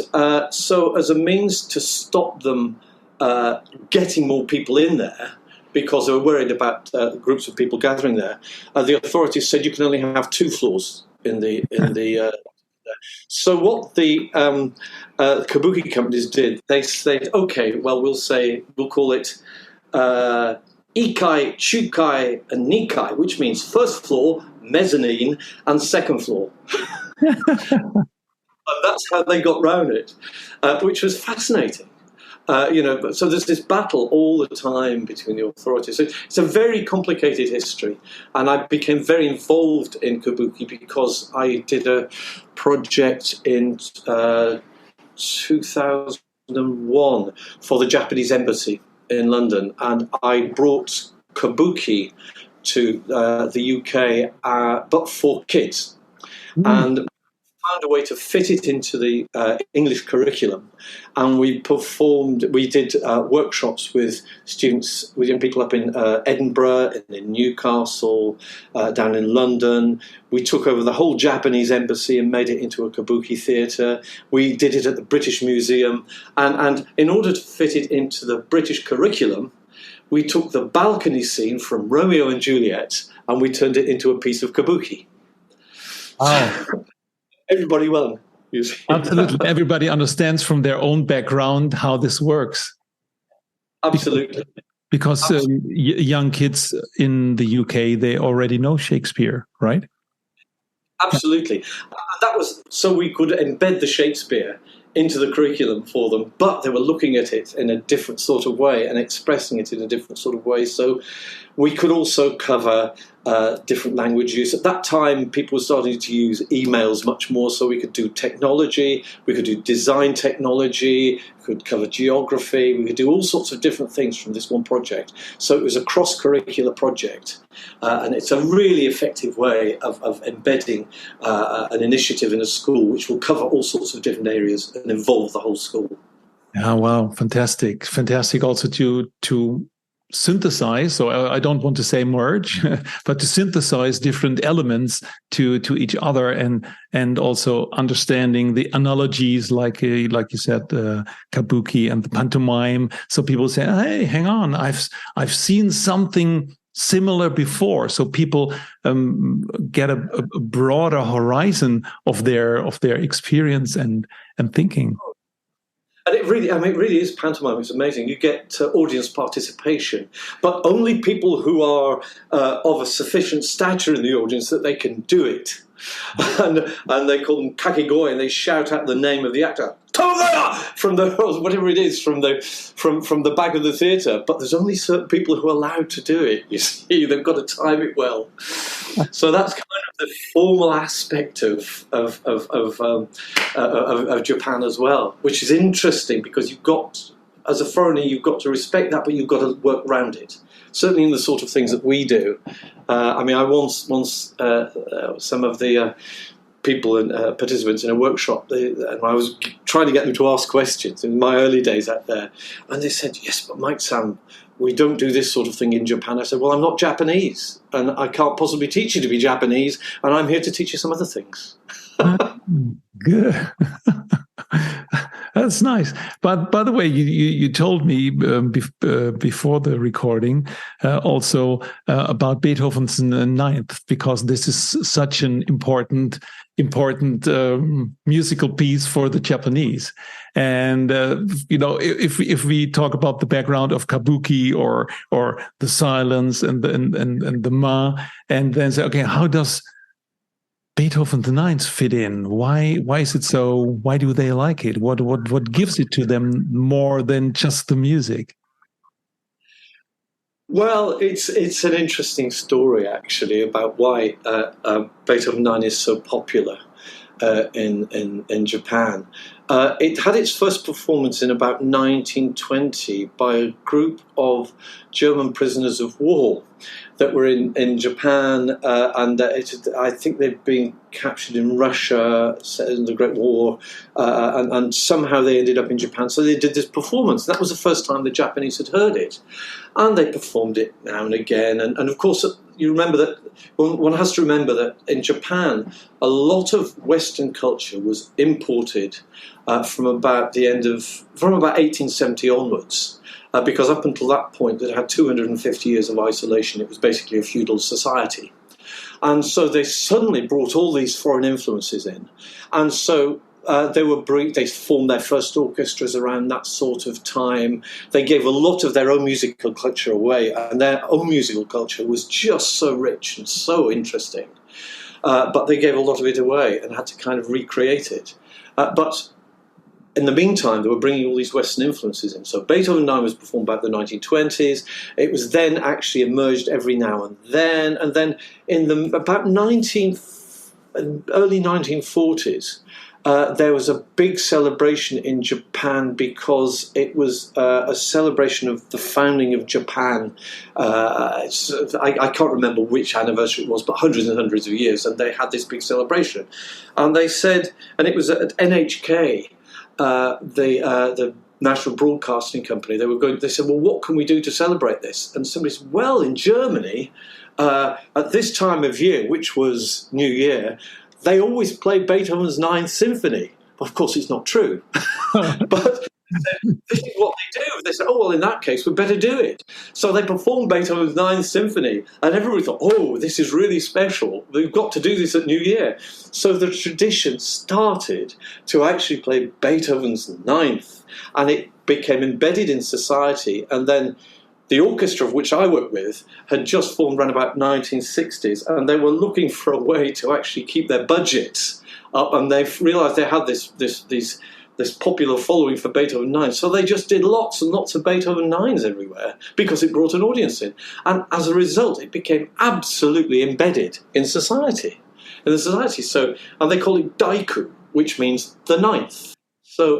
so as a means to stop them getting more people in there, because they were worried about groups of people gathering there, the authorities said you can only have 2 floors in the So what the kabuki companies did, they said, okay, well, we'll call it Ikai, Chukai, and Nikai, which means first floor, mezzanine, and second floor. And that's how they got round it, which was fascinating. So there's this battle all the time between the authorities. So it's a very complicated history, and I became very involved in kabuki because I did a project in 2001 for the Japanese embassy in London, and I brought kabuki to the UK, but for kids, and found a way to fit it into the English curriculum, and we did workshops with students, with young people up in Edinburgh, in Newcastle, down in London. We took over the whole Japanese embassy and made it into a kabuki theatre. We did it at the British Museum, and in order to fit it into the British curriculum, we took the balcony scene from Romeo and Juliet and we turned it into a piece of kabuki. Wow. Everybody won. You see. Absolutely. Everybody understands from their own background how this works. Absolutely. Because young kids in the UK, they already know Shakespeare, right? Absolutely. That was so we could embed the Shakespeare into the curriculum for them, but they were looking at it in a different sort of way and expressing it in a different sort of way. So we could also cover different language use. At that time, people were starting to use emails much more, so we could do technology, we could do design technology, we could cover geography, we could do all sorts of different things from this one project. So it was a cross-curricular project, and it's a really effective way of embedding an initiative in a school which will cover all sorts of different areas and involve the whole school. Yeah, wow, fantastic. Fantastic also to synthesize, so I don't want to say merge, but to synthesize different elements to each other, and also understanding the analogies, like you said, kabuki and the pantomime. So people say, "Hey, hang on, I've seen something similar before." So people get a broader horizon of their experience and thinking. And it really is pantomime. It's amazing. You get audience participation, but only people who are of a sufficient stature in the audience that they can do it. And they call them kakegoi, and they shout out the name of the actor from the whatever it is from the back of the theatre. But there's only certain people who are allowed to do it. You see, they've got to time it well. So that's kind of the formal aspect of Japan as well, which is interesting because as a foreigner, you've got to respect that, but you've got to work around it. Certainly in the sort of things that we do. I once some of the people and participants in a workshop, and I was trying to get them to ask questions in my early days out there, and they said, "Yes, but Mike-san, we don't do this sort of thing in Japan." I said, "Well, I'm not Japanese, and I can't possibly teach you to be Japanese, and I'm here to teach you some other things." Good. That's nice. But by the way, you told me before the recording also about Beethoven's Ninth, because this is such an important musical piece for the Japanese. And if we talk about the background of kabuki or the silence and the ma, and then say, okay, how does Beethoven the Ninth fit in? Why is it so? Why do they like it? What gives it to them more than just the music? Well, it's an interesting story actually about why Beethoven 9 is so popular in Japan. It had its first performance in about 1920 by a group of German prisoners of war that were in Japan, and I think they'd been captured in Russia in the Great War, and somehow they ended up in Japan. So they did this performance. That was the first time the Japanese had heard it, and they performed it now and again. And of course, you remember that one has to remember that in Japan, a lot of Western culture was imported from about 1870 onwards. Because up until that point, it had 250 years of isolation. It was basically a feudal society. And so they suddenly brought all these foreign influences in. And so they formed their first orchestras around that sort of time. They gave a lot of their own musical culture away, and their own musical culture was just so rich and so interesting. But they gave a lot of it away and had to kind of recreate it. But in the meantime, they were bringing all these Western influences in. So Beethoven 9 was performed back in the 1920s. It was then actually emerged every now and then. And then in the early 1940s, there was a big celebration in Japan because it was a celebration of the founding of Japan. I can't remember which anniversary it was, but hundreds and hundreds of years. And they had this big celebration. And they said, and it was at NHK, the National Broadcasting Company, they said, well, what can we do to celebrate this? And somebody said, well, in Germany, at this time of year, which was New Year, they always play Beethoven's Ninth Symphony. Well, of course, it's not true. But this is what they do. They said, oh, well, in that case, we'd better do it. So they performed Beethoven's Ninth Symphony, and everybody thought, oh, this is really special. We've got to do this at New Year. So the tradition started to actually play Beethoven's Ninth, and it became embedded in society. And then the orchestra of which I work with had just formed around about 1960s, and they were looking for a way to actually keep their budgets up, and they realised they had this popular following for Beethoven 9. So they just did lots and lots of Beethoven 9s everywhere because it brought an audience in. And as a result, it became absolutely embedded in society. So, and they call it Daiku, which means the ninth. So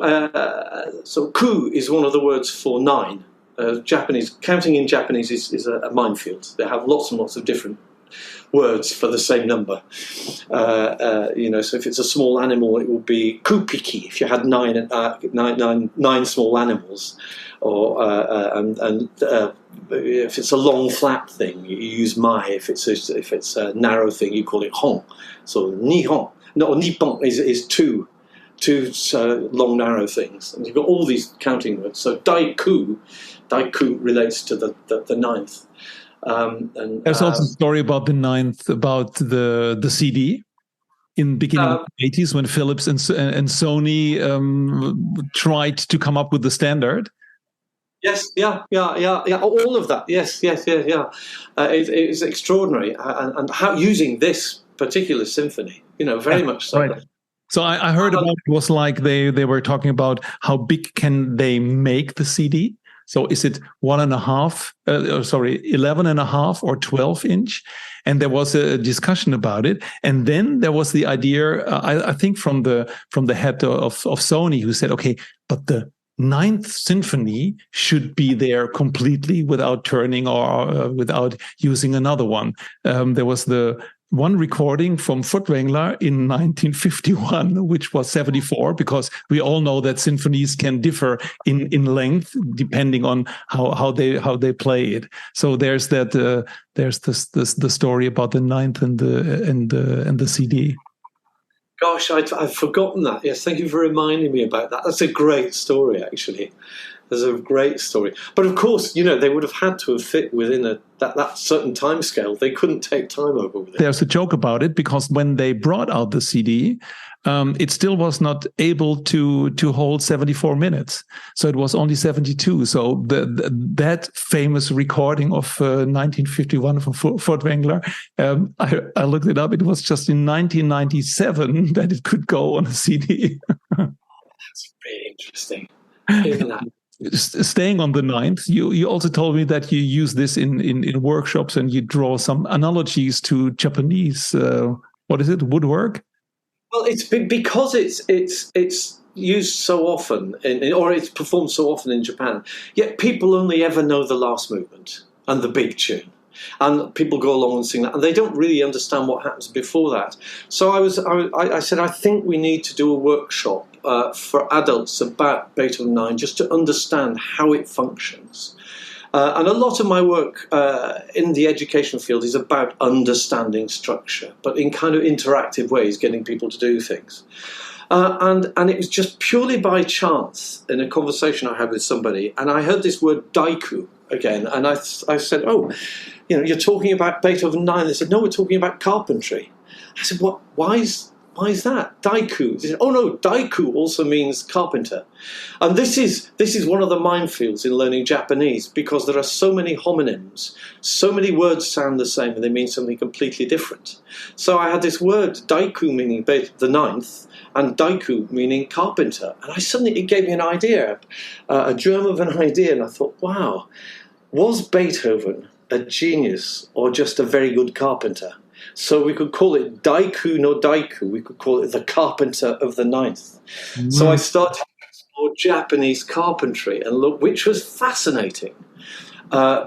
ku is one of the words for 9. Japanese counting in Japanese is a minefield. They have lots and lots of different words for the same number. So if it's a small animal, it will be kupiki. If you had nine small animals, or if it's a long flat thing, you use mai. If it's a narrow thing, you call it hon. So nihon, no, nippon is two long narrow things, and you've got all these counting words. So daiku relates to the ninth. There's also a story about the ninth, about the CD in beginning of the 80s when Philips and Sony tried to come up with the standard. Yes, yeah. All of that. Yes. It's extraordinary, and how using this particular symphony, very much so. Right. So I heard about it was like they were talking about how big can they make the CD. So is it 11 and a half or 12 inch? And there was a discussion about it. And then there was the idea, I think from the head of Sony, who said, okay, but the Ninth Symphony should be there completely without turning or without using another one. There was the one recording from Furtwängler in 1951, which was 74, because we all know that symphonies can differ in length depending on how they play it. So there's that there's the story about the ninth and the CD. Gosh, I've forgotten that. Yes, thank you for reminding me about that. That's a great story, actually. There's a great story. But of course, they would have had to have fit within that certain time scale. They couldn't take time over with it. There's a joke about it because when they brought out the CD, it still was not able to hold 74 minutes. So it was only 72. So that famous recording of 1951 from Furtwängler, I looked it up. It was just in 1997 that it could go on a CD. That's really interesting, isn't that? Staying on the ninth, you also told me that you use this in workshops and you draw some analogies to Japanese. What is it? Woodwork? Well, it's because it's used so often, or it's performed so often in Japan. Yet people only ever know the last movement and the big tune. And people go along and sing that, and they don't really understand what happens before that. So I said, I think we need to do a workshop for adults about Beethoven 9, just to understand how it functions. And a lot of my work in the education field is about understanding structure, but in kind of interactive ways, getting people to do things. And it was just purely by chance in a conversation I had with somebody, and I heard this word daiku, again. And I said, oh, you're talking about Beethoven 9. They said, no, we're talking about carpentry. I said, what? Why is that? Daiku. They said, oh no, Daiku also means carpenter. And this is one of the minefields in learning Japanese, because there are so many homonyms, so many words sound the same and they mean something completely different. So I had this word, Daiku, meaning the ninth, and Daiku meaning carpenter. And it gave me an idea, a germ of an idea. And I thought, wow, was Beethoven a genius or just a very good carpenter? So we could call it Daiku no Daiku. We could call it the carpenter of the ninth. Mm. So I started to explore Japanese carpentry and look, which was fascinating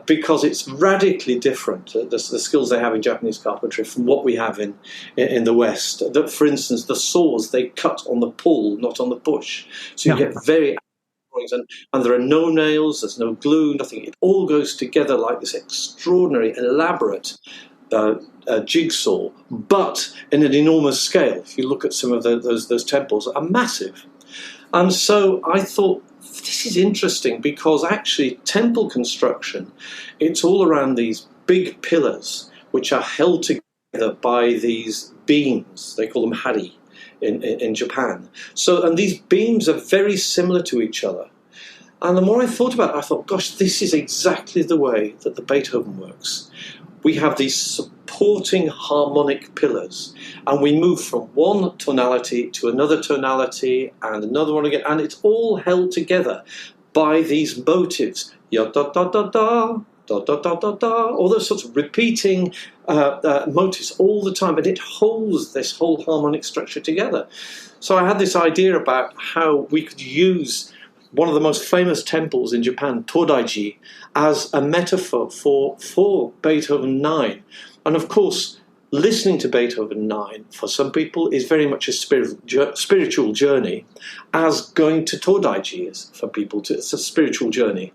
because it's radically different, the skills they have in Japanese carpentry from what we have in the West. That, for instance, the saws, they cut on the pull, not on the push. So you get very and there are no nails, there's no glue, nothing. It all goes together like this extraordinary, elaborate jigsaw, but in an enormous scale. If you look at some of those temples, are massive. And so I thought, this is interesting, because actually temple construction, it's all around these big pillars which are held together by these beams. They call them hari in Japan. So, and these beams are very similar to each other. And the more I thought about it, I thought, gosh, this is exactly the way that the Beethoven works. We have these supporting harmonic pillars, and we move from one tonality to another tonality and another one again, and it's all held together by these motives. Ya da da da da, da da da da da, all those sorts of repeating motives all the time, and it holds this whole harmonic structure together. So I had this idea about how we could use one of the most famous temples in Japan, Todaiji, as a metaphor for Beethoven 9. And of course, listening to Beethoven 9 for some people is very much a spiritual journey, as going to Todaiji is for people. It's a spiritual journey.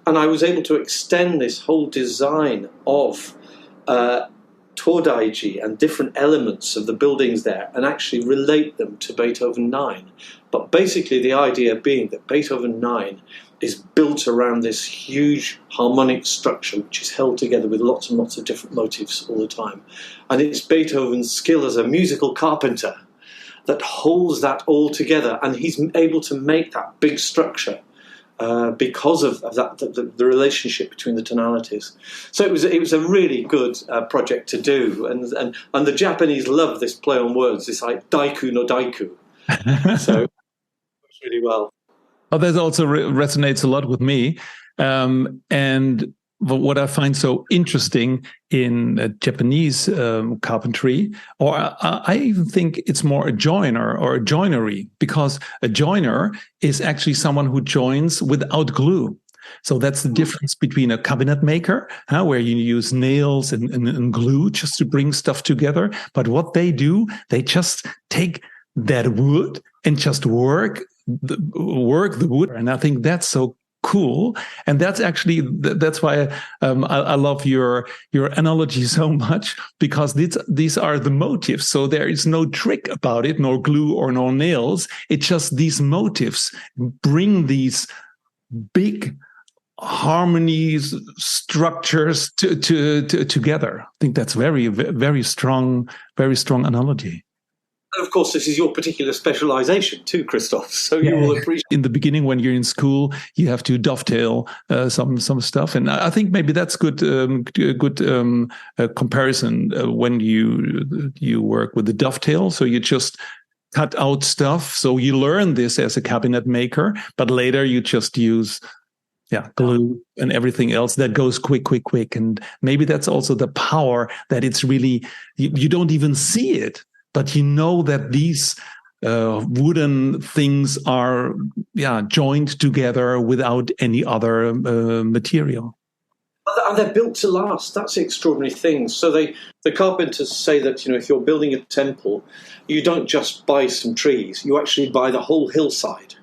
And I was able to extend this whole design of Todaiji and different elements of the buildings there and actually relate them to Beethoven 9. But basically the idea being that Beethoven 9 is built around this huge harmonic structure which is held together with lots and lots of different motifs all the time. And it's Beethoven's skill as a musical carpenter that holds that all together, and he's able to make that big structure because of that, the relationship between the tonalities. So it was a really good project to do, and the Japanese love this play on words. It's like Daiku no Daiku. So it works really well. Oh, that also resonates a lot with me. And what I find so interesting in Japanese carpentry, or I even think it's more a joiner or a joinery, because a joiner is actually someone who joins without glue. So that's the difference between a cabinet maker, where you use nails and glue just to bring stuff together. But what they do, they just take that wood and just work the wood. And I think that's so cool. And that's why I love your analogy so much, because these are the motives. So there is no trick about it, no glue or no nails. It's just these motives bring these big harmonies, structures together. I think that's very, very strong analogy. And of course, this is your particular specialization too, Christoph. So you will appreciate. In the beginning, when you're in school, you have to dovetail some stuff, and I think maybe that's good comparison when you work with the dovetail. So you just cut out stuff. So you learn this as a cabinet maker, but later you just use glue and everything else that goes quick. And maybe that's also the power that it's really you don't even see it. But you know that these wooden things are joined together without any other material. And they're built to last. That's the extraordinary thing. So the carpenters say that, if you're building a temple, you don't just buy some trees. You actually buy the whole hillside,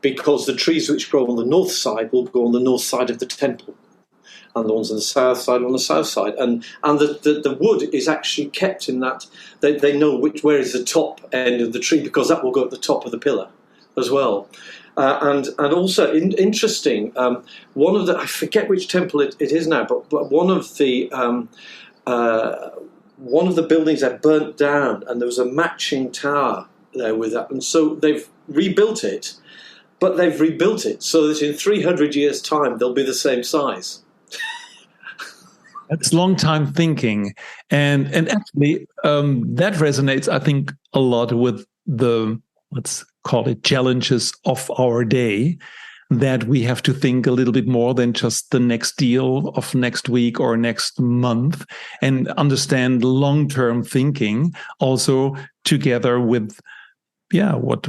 because the trees which grow on the north side will go on the north side of the temple, and the ones on the south side on the south side. And the wood is actually kept in that. They know where is the top end of the tree, because that will go at the top of the pillar. as well. And also interesting. One of the, I forget which temple it is now, but one of the buildings that burnt down, and there was a matching tower there with that, and so they've rebuilt it, but they've rebuilt it so that in 300 years' time they'll be the same size. That's long time thinking, and actually that resonates, I think, a lot with the, let's call it, challenges of our day, that we have to think a little bit more than just the next deal of next week or next month, and understand long-term thinking also together with what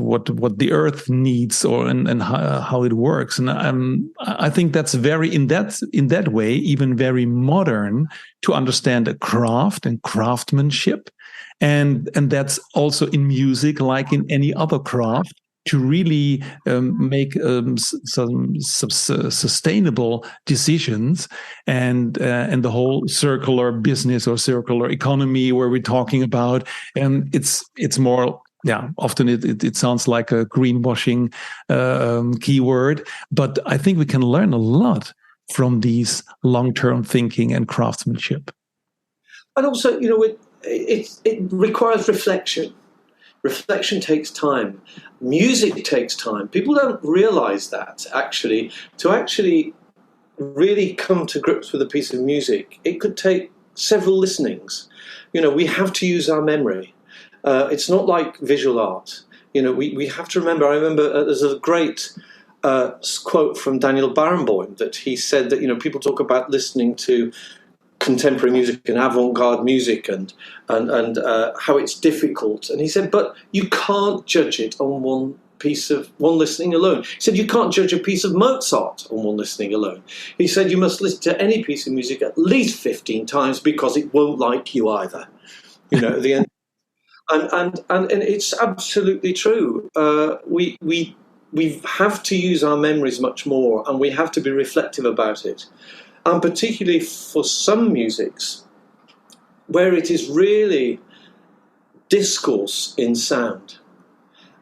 the earth needs, or and how it works. And I think that's very, in that way, even very modern, to understand a craft and craftsmanship, and that's also in music, like in any other craft, to really make some sustainable decisions, and the whole circular business or circular economy where we're talking about, and it's more. Yeah, often it sounds like a greenwashing keyword, but I think we can learn a lot from these long-term thinking and craftsmanship. And also, it requires reflection. Reflection takes time. Music takes time. People don't realize that, actually. To actually really come to grips with a piece of music, it could take several listenings. We have to use our memory. It's not like visual art. We have to remember. I remember there's a great quote from Daniel Barenboim that he said that people talk about listening to contemporary music and avant-garde music and how it's difficult, and he said, but you can't judge it on one listening alone. He said you can't judge a piece of Mozart on one listening alone. He said you must listen to any piece of music at least 15 times because it won't like you either. At the end. And it's absolutely true. We have to use our memories much more, and we have to be reflective about it. And particularly for some musics, where it is really discourse in sound.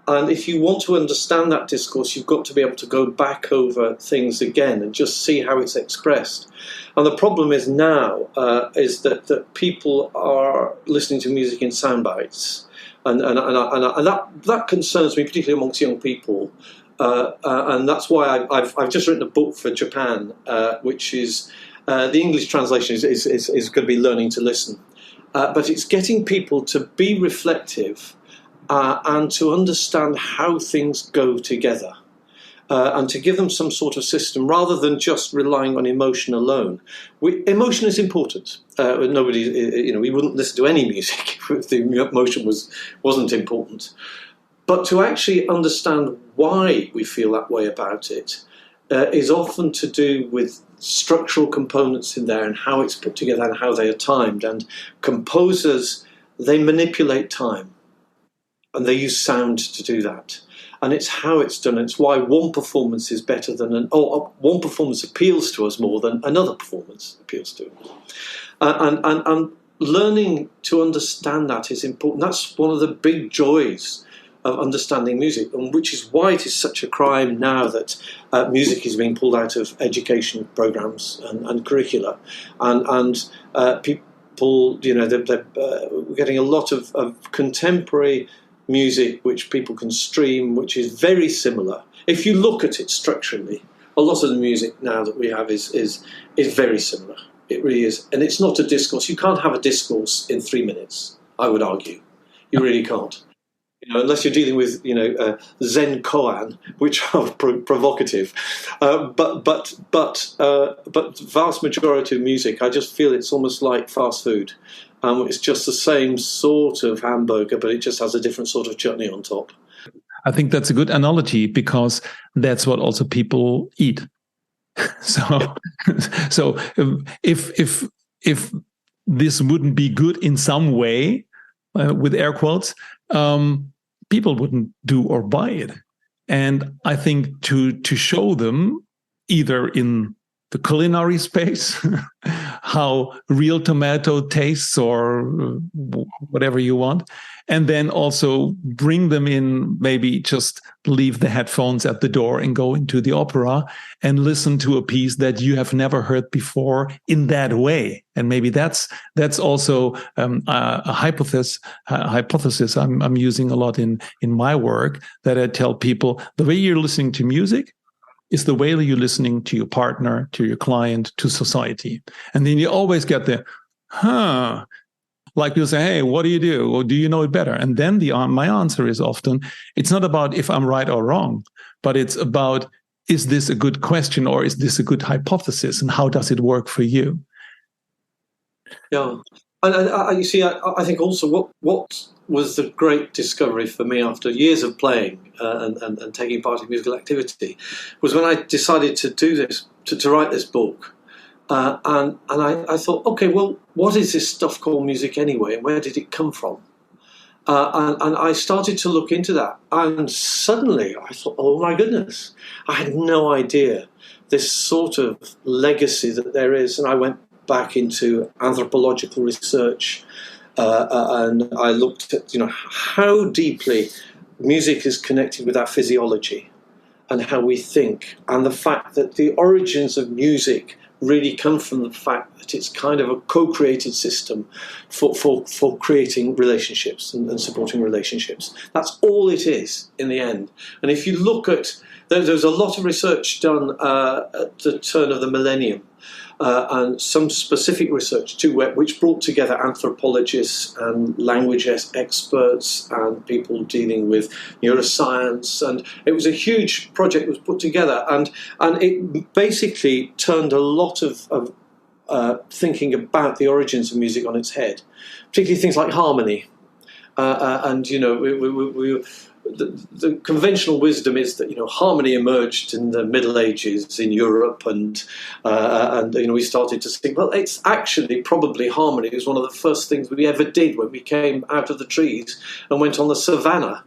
And if you want to understand that discourse, you've got to be able to go back over things again and just see how it's expressed. And the problem is now is that people are listening to music in sound bites, and that concerns me, particularly amongst young people. And that's why I've just written a book for Japan, which is the English translation is going to be learning to listen, but it's getting people to be reflective and to understand how things go together. And to give them some sort of system rather than just relying on emotion alone. Emotion is important. We wouldn't listen to any music if the emotion wasn't important. But to actually understand why we feel that way about it is often to do with structural components in there and how it's put together and how they are timed. And composers, they manipulate time, and they use sound to do that. And it's how it's done. It's why one performance is better than one performance appeals to us more than another performance appeals to us. And learning to understand that is important. That's one of the big joys of understanding music, and which is why it is such a crime now that music is being pulled out of education programs and curricula, and people, they're getting a lot of contemporary music which people can stream, which is very similar. If you look at it structurally, a lot of the music now that we have is very similar. It really is, and it's not a discourse. You can't have a discourse in 3 minutes, I would argue. You really can't. Unless you're dealing with, Zen koan, which are provocative. But vast majority of music, I just feel it's almost like fast food. It's just the same sort of hamburger, but it just has a different sort of chutney on top. I think that's a good analogy, because that's what also people eat. So if this wouldn't be good in some way, with air quotes, people wouldn't do or buy it. And I think to show them, either in the culinary space, how real tomato tastes, or whatever you want. And then also bring them in, maybe just leave the headphones at the door and go into the opera and listen to a piece that you have never heard before in that way. And maybe that's also a hypothesis I'm using a lot in my work, that I tell people the way you're listening to music is the way you're listening to your partner, to your client, to society. And then you always get the, like you say, hey, what do you do? Or do you know it better? And then my answer is often, it's not about if I'm right or wrong, but it's about, is this a good question or is this a good hypothesis? And how does it work for you? Yeah. And you see, I think also what was the great discovery for me after years of playing and taking part in musical activity was when I decided to do this, to write this book. And I thought, okay, well, what is this stuff called music anyway, and where did it come from? And I started to look into that, and suddenly I thought, oh my goodness, I had no idea this sort of legacy that there is. And I went back into anthropological research, and I looked at, how deeply music is connected with our physiology and how we think, and the fact that the origins of music really come from the fact that it's kind of a co-created system for creating relationships and supporting relationships. That's all it is in the end. And if you look at, there's a lot of research done at the turn of the millennium, and some specific research too, which brought together anthropologists and language experts and people dealing with neuroscience. And it was a huge project that was put together, and it basically turned a lot of thinking about the origins of music on its head, particularly things like harmony. The conventional wisdom is that harmony emerged in the Middle Ages in Europe, and we started to think, well, it's actually probably harmony is one of the first things we ever did when we came out of the trees and went on the savannah,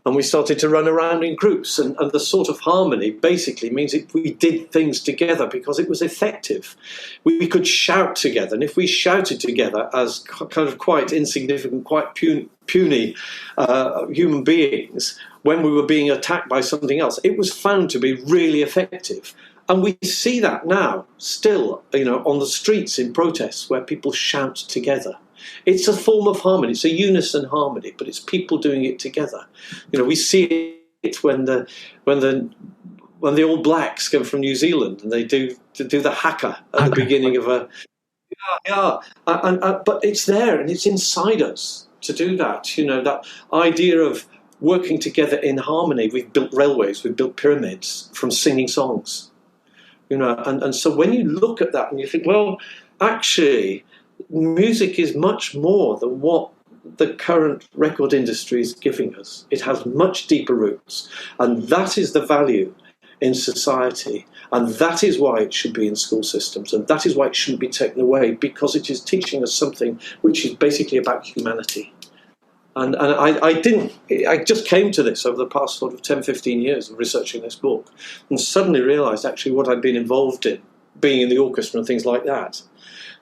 and we started to run around in groups, and the sort of harmony basically means we did things together because it was effective. We could shout together, and if we shouted together as kind of quite insignificant, quite puny human beings, when we were being attacked by something else, it was found to be really effective. And we see that now still, on the streets in protests where people shout together. It's a form of harmony. It's a unison harmony, but it's people doing it together. We see it when the All Blacks come from New Zealand and they do the haka at the beginning of a but it's there and it's inside us to do that. That idea of working together in harmony. We've built railways, we've built pyramids from singing songs. And so when you look at that and you think, well, actually, music is much more than what the current record industry is giving us. It has much deeper roots, and that is the value in society, and that is why it should be in school systems, and that is why it shouldn't be taken away, because it is teaching us something which is basically about humanity. And I just came to this over the past sort of 10, 15 years of researching this book, and suddenly realised actually what I'd been involved in, being in the orchestra and things like that.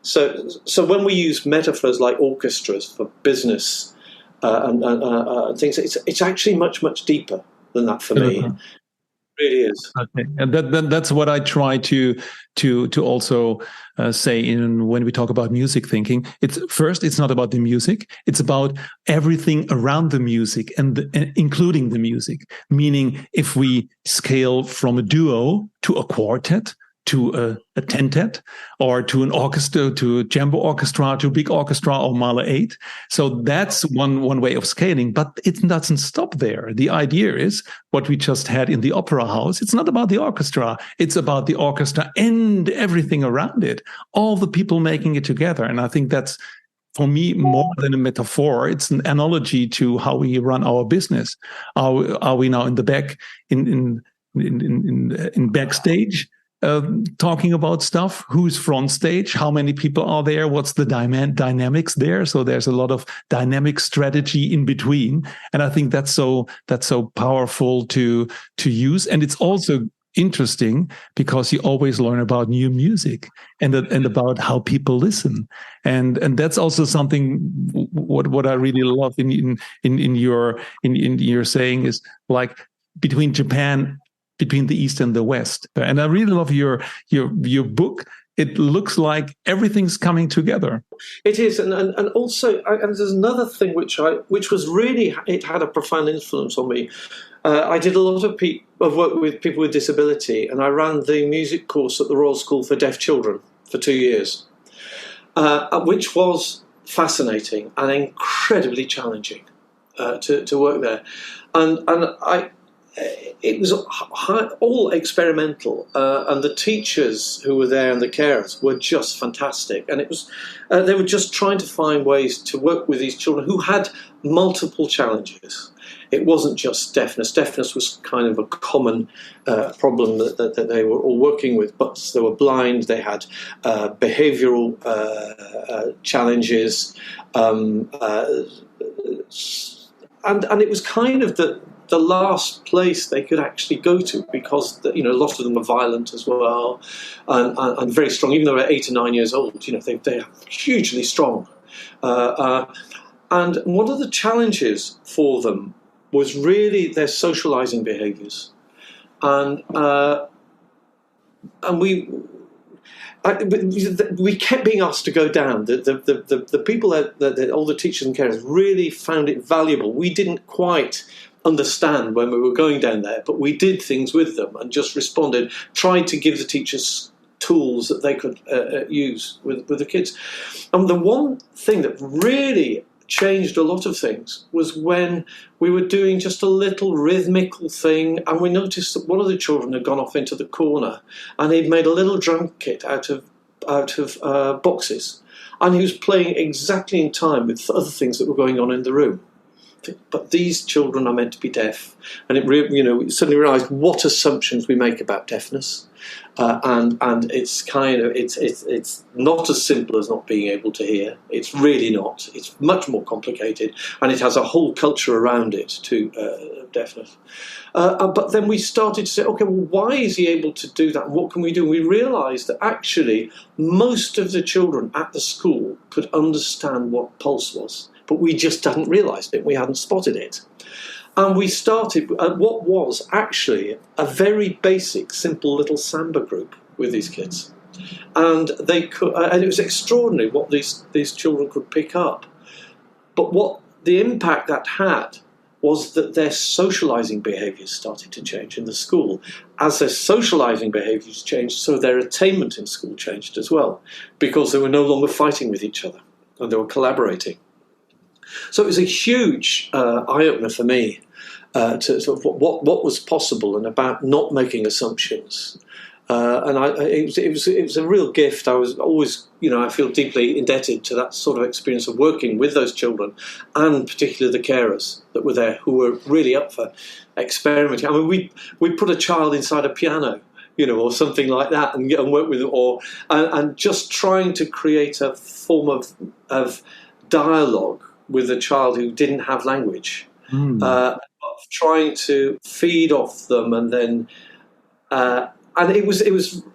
So when we use metaphors like orchestras for business and things, it's actually much, much deeper than that for me. It really is. Okay. And that's what I try to also say when we talk about music thinking. It's not about the music. It's about everything around the music and including the music. Meaning, if we scale from a duo to a quartet, to a tentet, or to an orchestra, to a jumbo orchestra, to a big orchestra, or Mahler 8. So that's one way of scaling, but it doesn't stop there. The idea is what we just had in the opera house. It's not about the orchestra. It's about the orchestra and everything around it, all the people making it together. And I think that's, for me, more than a metaphor. It's an analogy to how we run our business. Are we now in the back, in backstage, talking about stuff? Who's front stage? How many people are there? What's the dynamics there? So there's a lot of dynamic strategy in between, and I think that's so powerful to use. And it's also interesting because you always learn about new music and about how people listen, and that's also something what I really love in your saying is like between the East and the West, and I really love your book. It looks like everything's coming together. It is, and also, and there's another thing which was really, it had a profound influence on me. I did a lot of work with people with disability, and I ran the music course at the Royal School for Deaf Children for 2 years, which was fascinating and incredibly challenging to work there, and it was all experimental, and the teachers who were there and the carers were just fantastic. And it was they were just trying to find ways to work with these children who had multiple challenges. It wasn't just deafness. Deafness was kind of a common problem that they were all working with, but they were blind, they had behavioural challenges, and it was kind of the last place they could actually go to, because a lot of them were violent as well, and very strong. Even though they're 8 or 9 years old, they're hugely strong. And one of the challenges for them was really their socialising behaviours, and we kept being asked to go down. The people that all the teachers and carers really found it valuable. We didn't quite understand when we were going down there, but we did things with them and just responded, tried to give the teachers tools that they could use with the kids. And the one thing that really changed a lot of things was when we were doing just a little rhythmical thing, and we noticed that one of the children had gone off into the corner and he'd made a little drum kit out of boxes, and he was playing exactly in time with other things that were going on in the room. But these children are meant to be deaf, and we suddenly realised what assumptions we make about deafness, and it's kind of it's not as simple as not being able to hear. It's really not. It's much more complicated, and it has a whole culture around it to deafness. But then we started to say, okay, well, why is he able to do that? And what can we do? And we realised that actually most of the children at the school could understand what pulse was, but we just hadn't realised it. We hadn't spotted it. And we started at what was actually a very basic, simple little samba group with these kids. And they could, and it was extraordinary what these children could pick up. But what the impact that had was that their socialising behaviours started to change in the school. As their socialising behaviours changed, so their attainment in school changed as well, because they were no longer fighting with each other and they were collaborating. So it was a huge eye-opener for me to sort of what was possible and about not making assumptions. It was a real gift. I was always, I feel deeply indebted to that sort of experience of working with those children, and particularly the carers that were there, who were really up for experimenting. I mean, we put a child inside a piano, or something like that, and work with them, and just trying to create a form of dialogue with a child who didn't have language, trying to feed off them, and then and it was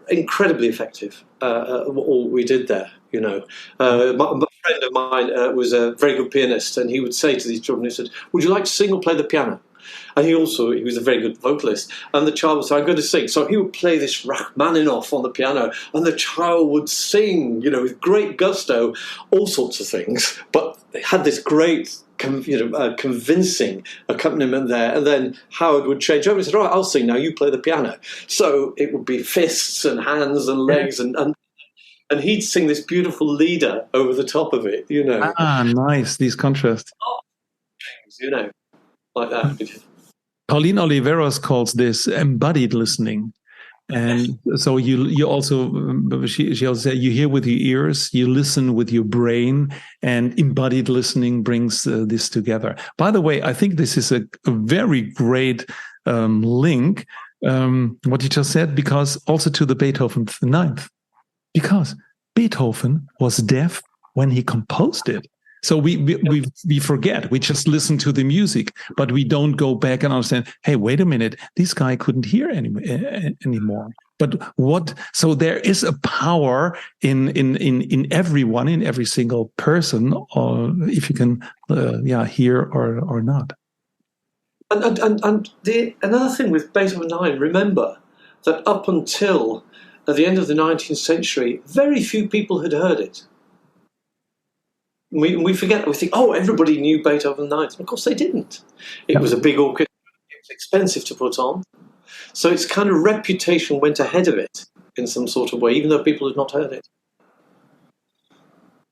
incredibly effective. All we did there, my friend of mine was a very good pianist, and he would say to these children, he said, "Would you like to sing or play the piano?" And he was a very good vocalist. And the child would say, "I'm going to sing." So he would play this Rachmaninoff on the piano, and the child would sing, with great gusto, all sorts of things. But they had this great, convincing accompaniment there. And then Howard would change over and said, "All right, I'll sing now, you play the piano." So it would be fists and hands and legs, and he'd sing this beautiful leader over the top of it, Ah, nice, these contrasts. Like that. Pauline Oliveros calls this embodied listening. And so you also, she also said, you hear with your ears, you listen with your brain, and embodied listening brings this together. By the way, I think this is a very great link, what you just said, because also to the Beethoven Ninth, because Beethoven was deaf when he composed it. So we forget. We just listen to the music, but we don't go back and understand. Hey, wait a minute. This guy couldn't hear anymore. But what? So there is a power in everyone, in every single person, or if you can, hear or not. And another thing with Beethoven 9, remember that up until at the end of the 19th century, very few people had heard it. We forget, we think, oh, everybody knew Beethoven 9. Of course they didn't. It was a big orchestra, it was expensive to put on. So its kind of reputation went ahead of it in some sort of way, even though people had not heard it.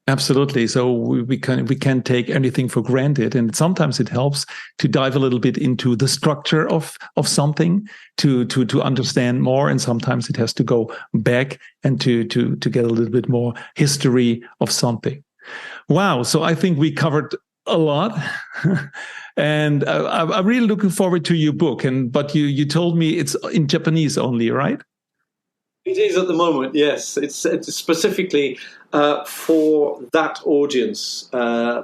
Absolutely. So we can't take anything for granted, and sometimes it helps to dive a little bit into the structure of something to understand more, and sometimes it has to go back and to get a little bit more history of something. Wow! So I think we covered a lot, and I'm really looking forward to your book. But you told me it's in Japanese only, right? It is at the moment, yes. It's specifically for that audience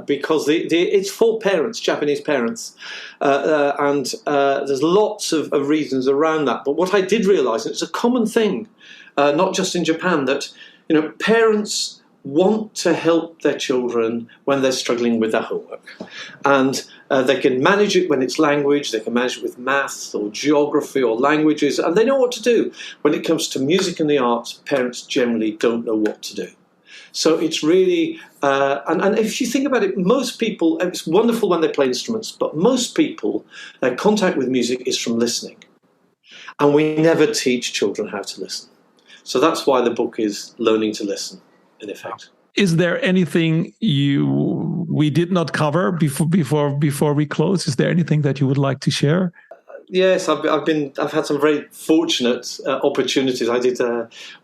because it's for parents, Japanese parents, and there's lots of reasons around that. But what I did realise, and it's a common thing, not just in Japan, that parents want to help their children when they're struggling with their homework. And they can manage it when it's language, they can manage it with maths or geography or languages, and they know what to do. When it comes to music and the arts, parents generally don't know what to do. So it's really, and if you think about it, most people, it's wonderful when they play instruments, but most people, their contact with music is from listening. And we never teach children how to listen. So that's why the book is Learning to Listen. In effect. Is there anything we did not cover before we close? Is there anything that you would like to share? Yes, I've had some very fortunate opportunities. I did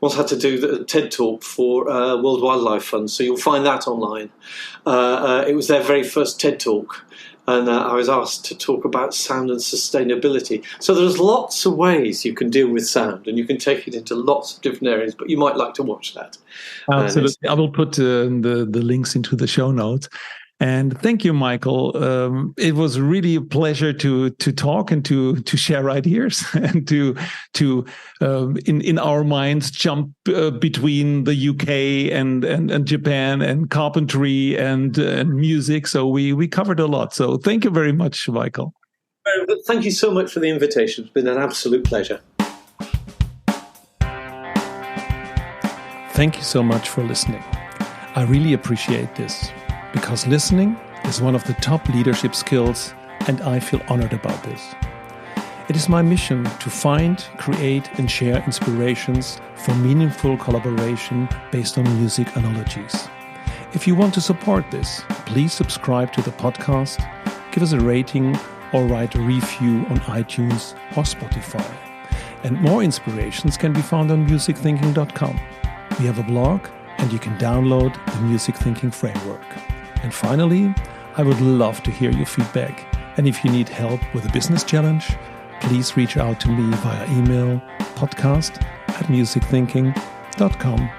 once had to do the TED talk for World Wildlife Fund, so you'll find that online. It was their very first TED talk, and I was asked to talk about sound and sustainability. So there's lots of ways you can deal with sound, and you can take it into lots of different areas, but you might like to watch that. Absolutely. I will put the links into the show notes. And thank you, Michael. It was really a pleasure to talk and to share ideas and to in our minds jump between the UK and Japan and carpentry and music. So we covered a lot. So thank you very much, Michael. Thank you so much for the invitation. It's been an absolute pleasure. Thank you so much for listening. I really appreciate this, because listening is one of the top leadership skills, and I feel honored about this. It is my mission to find, create, and share inspirations for meaningful collaboration based on music analogies. If you want to support this, please subscribe to the podcast, give us a rating, or write a review on iTunes or Spotify. And more inspirations can be found on musicthinking.com. We have a blog, and you can download the Music Thinking Framework. And finally, I would love to hear your feedback. And if you need help with a business challenge, please reach out to me via email, podcast@musicthinking.com.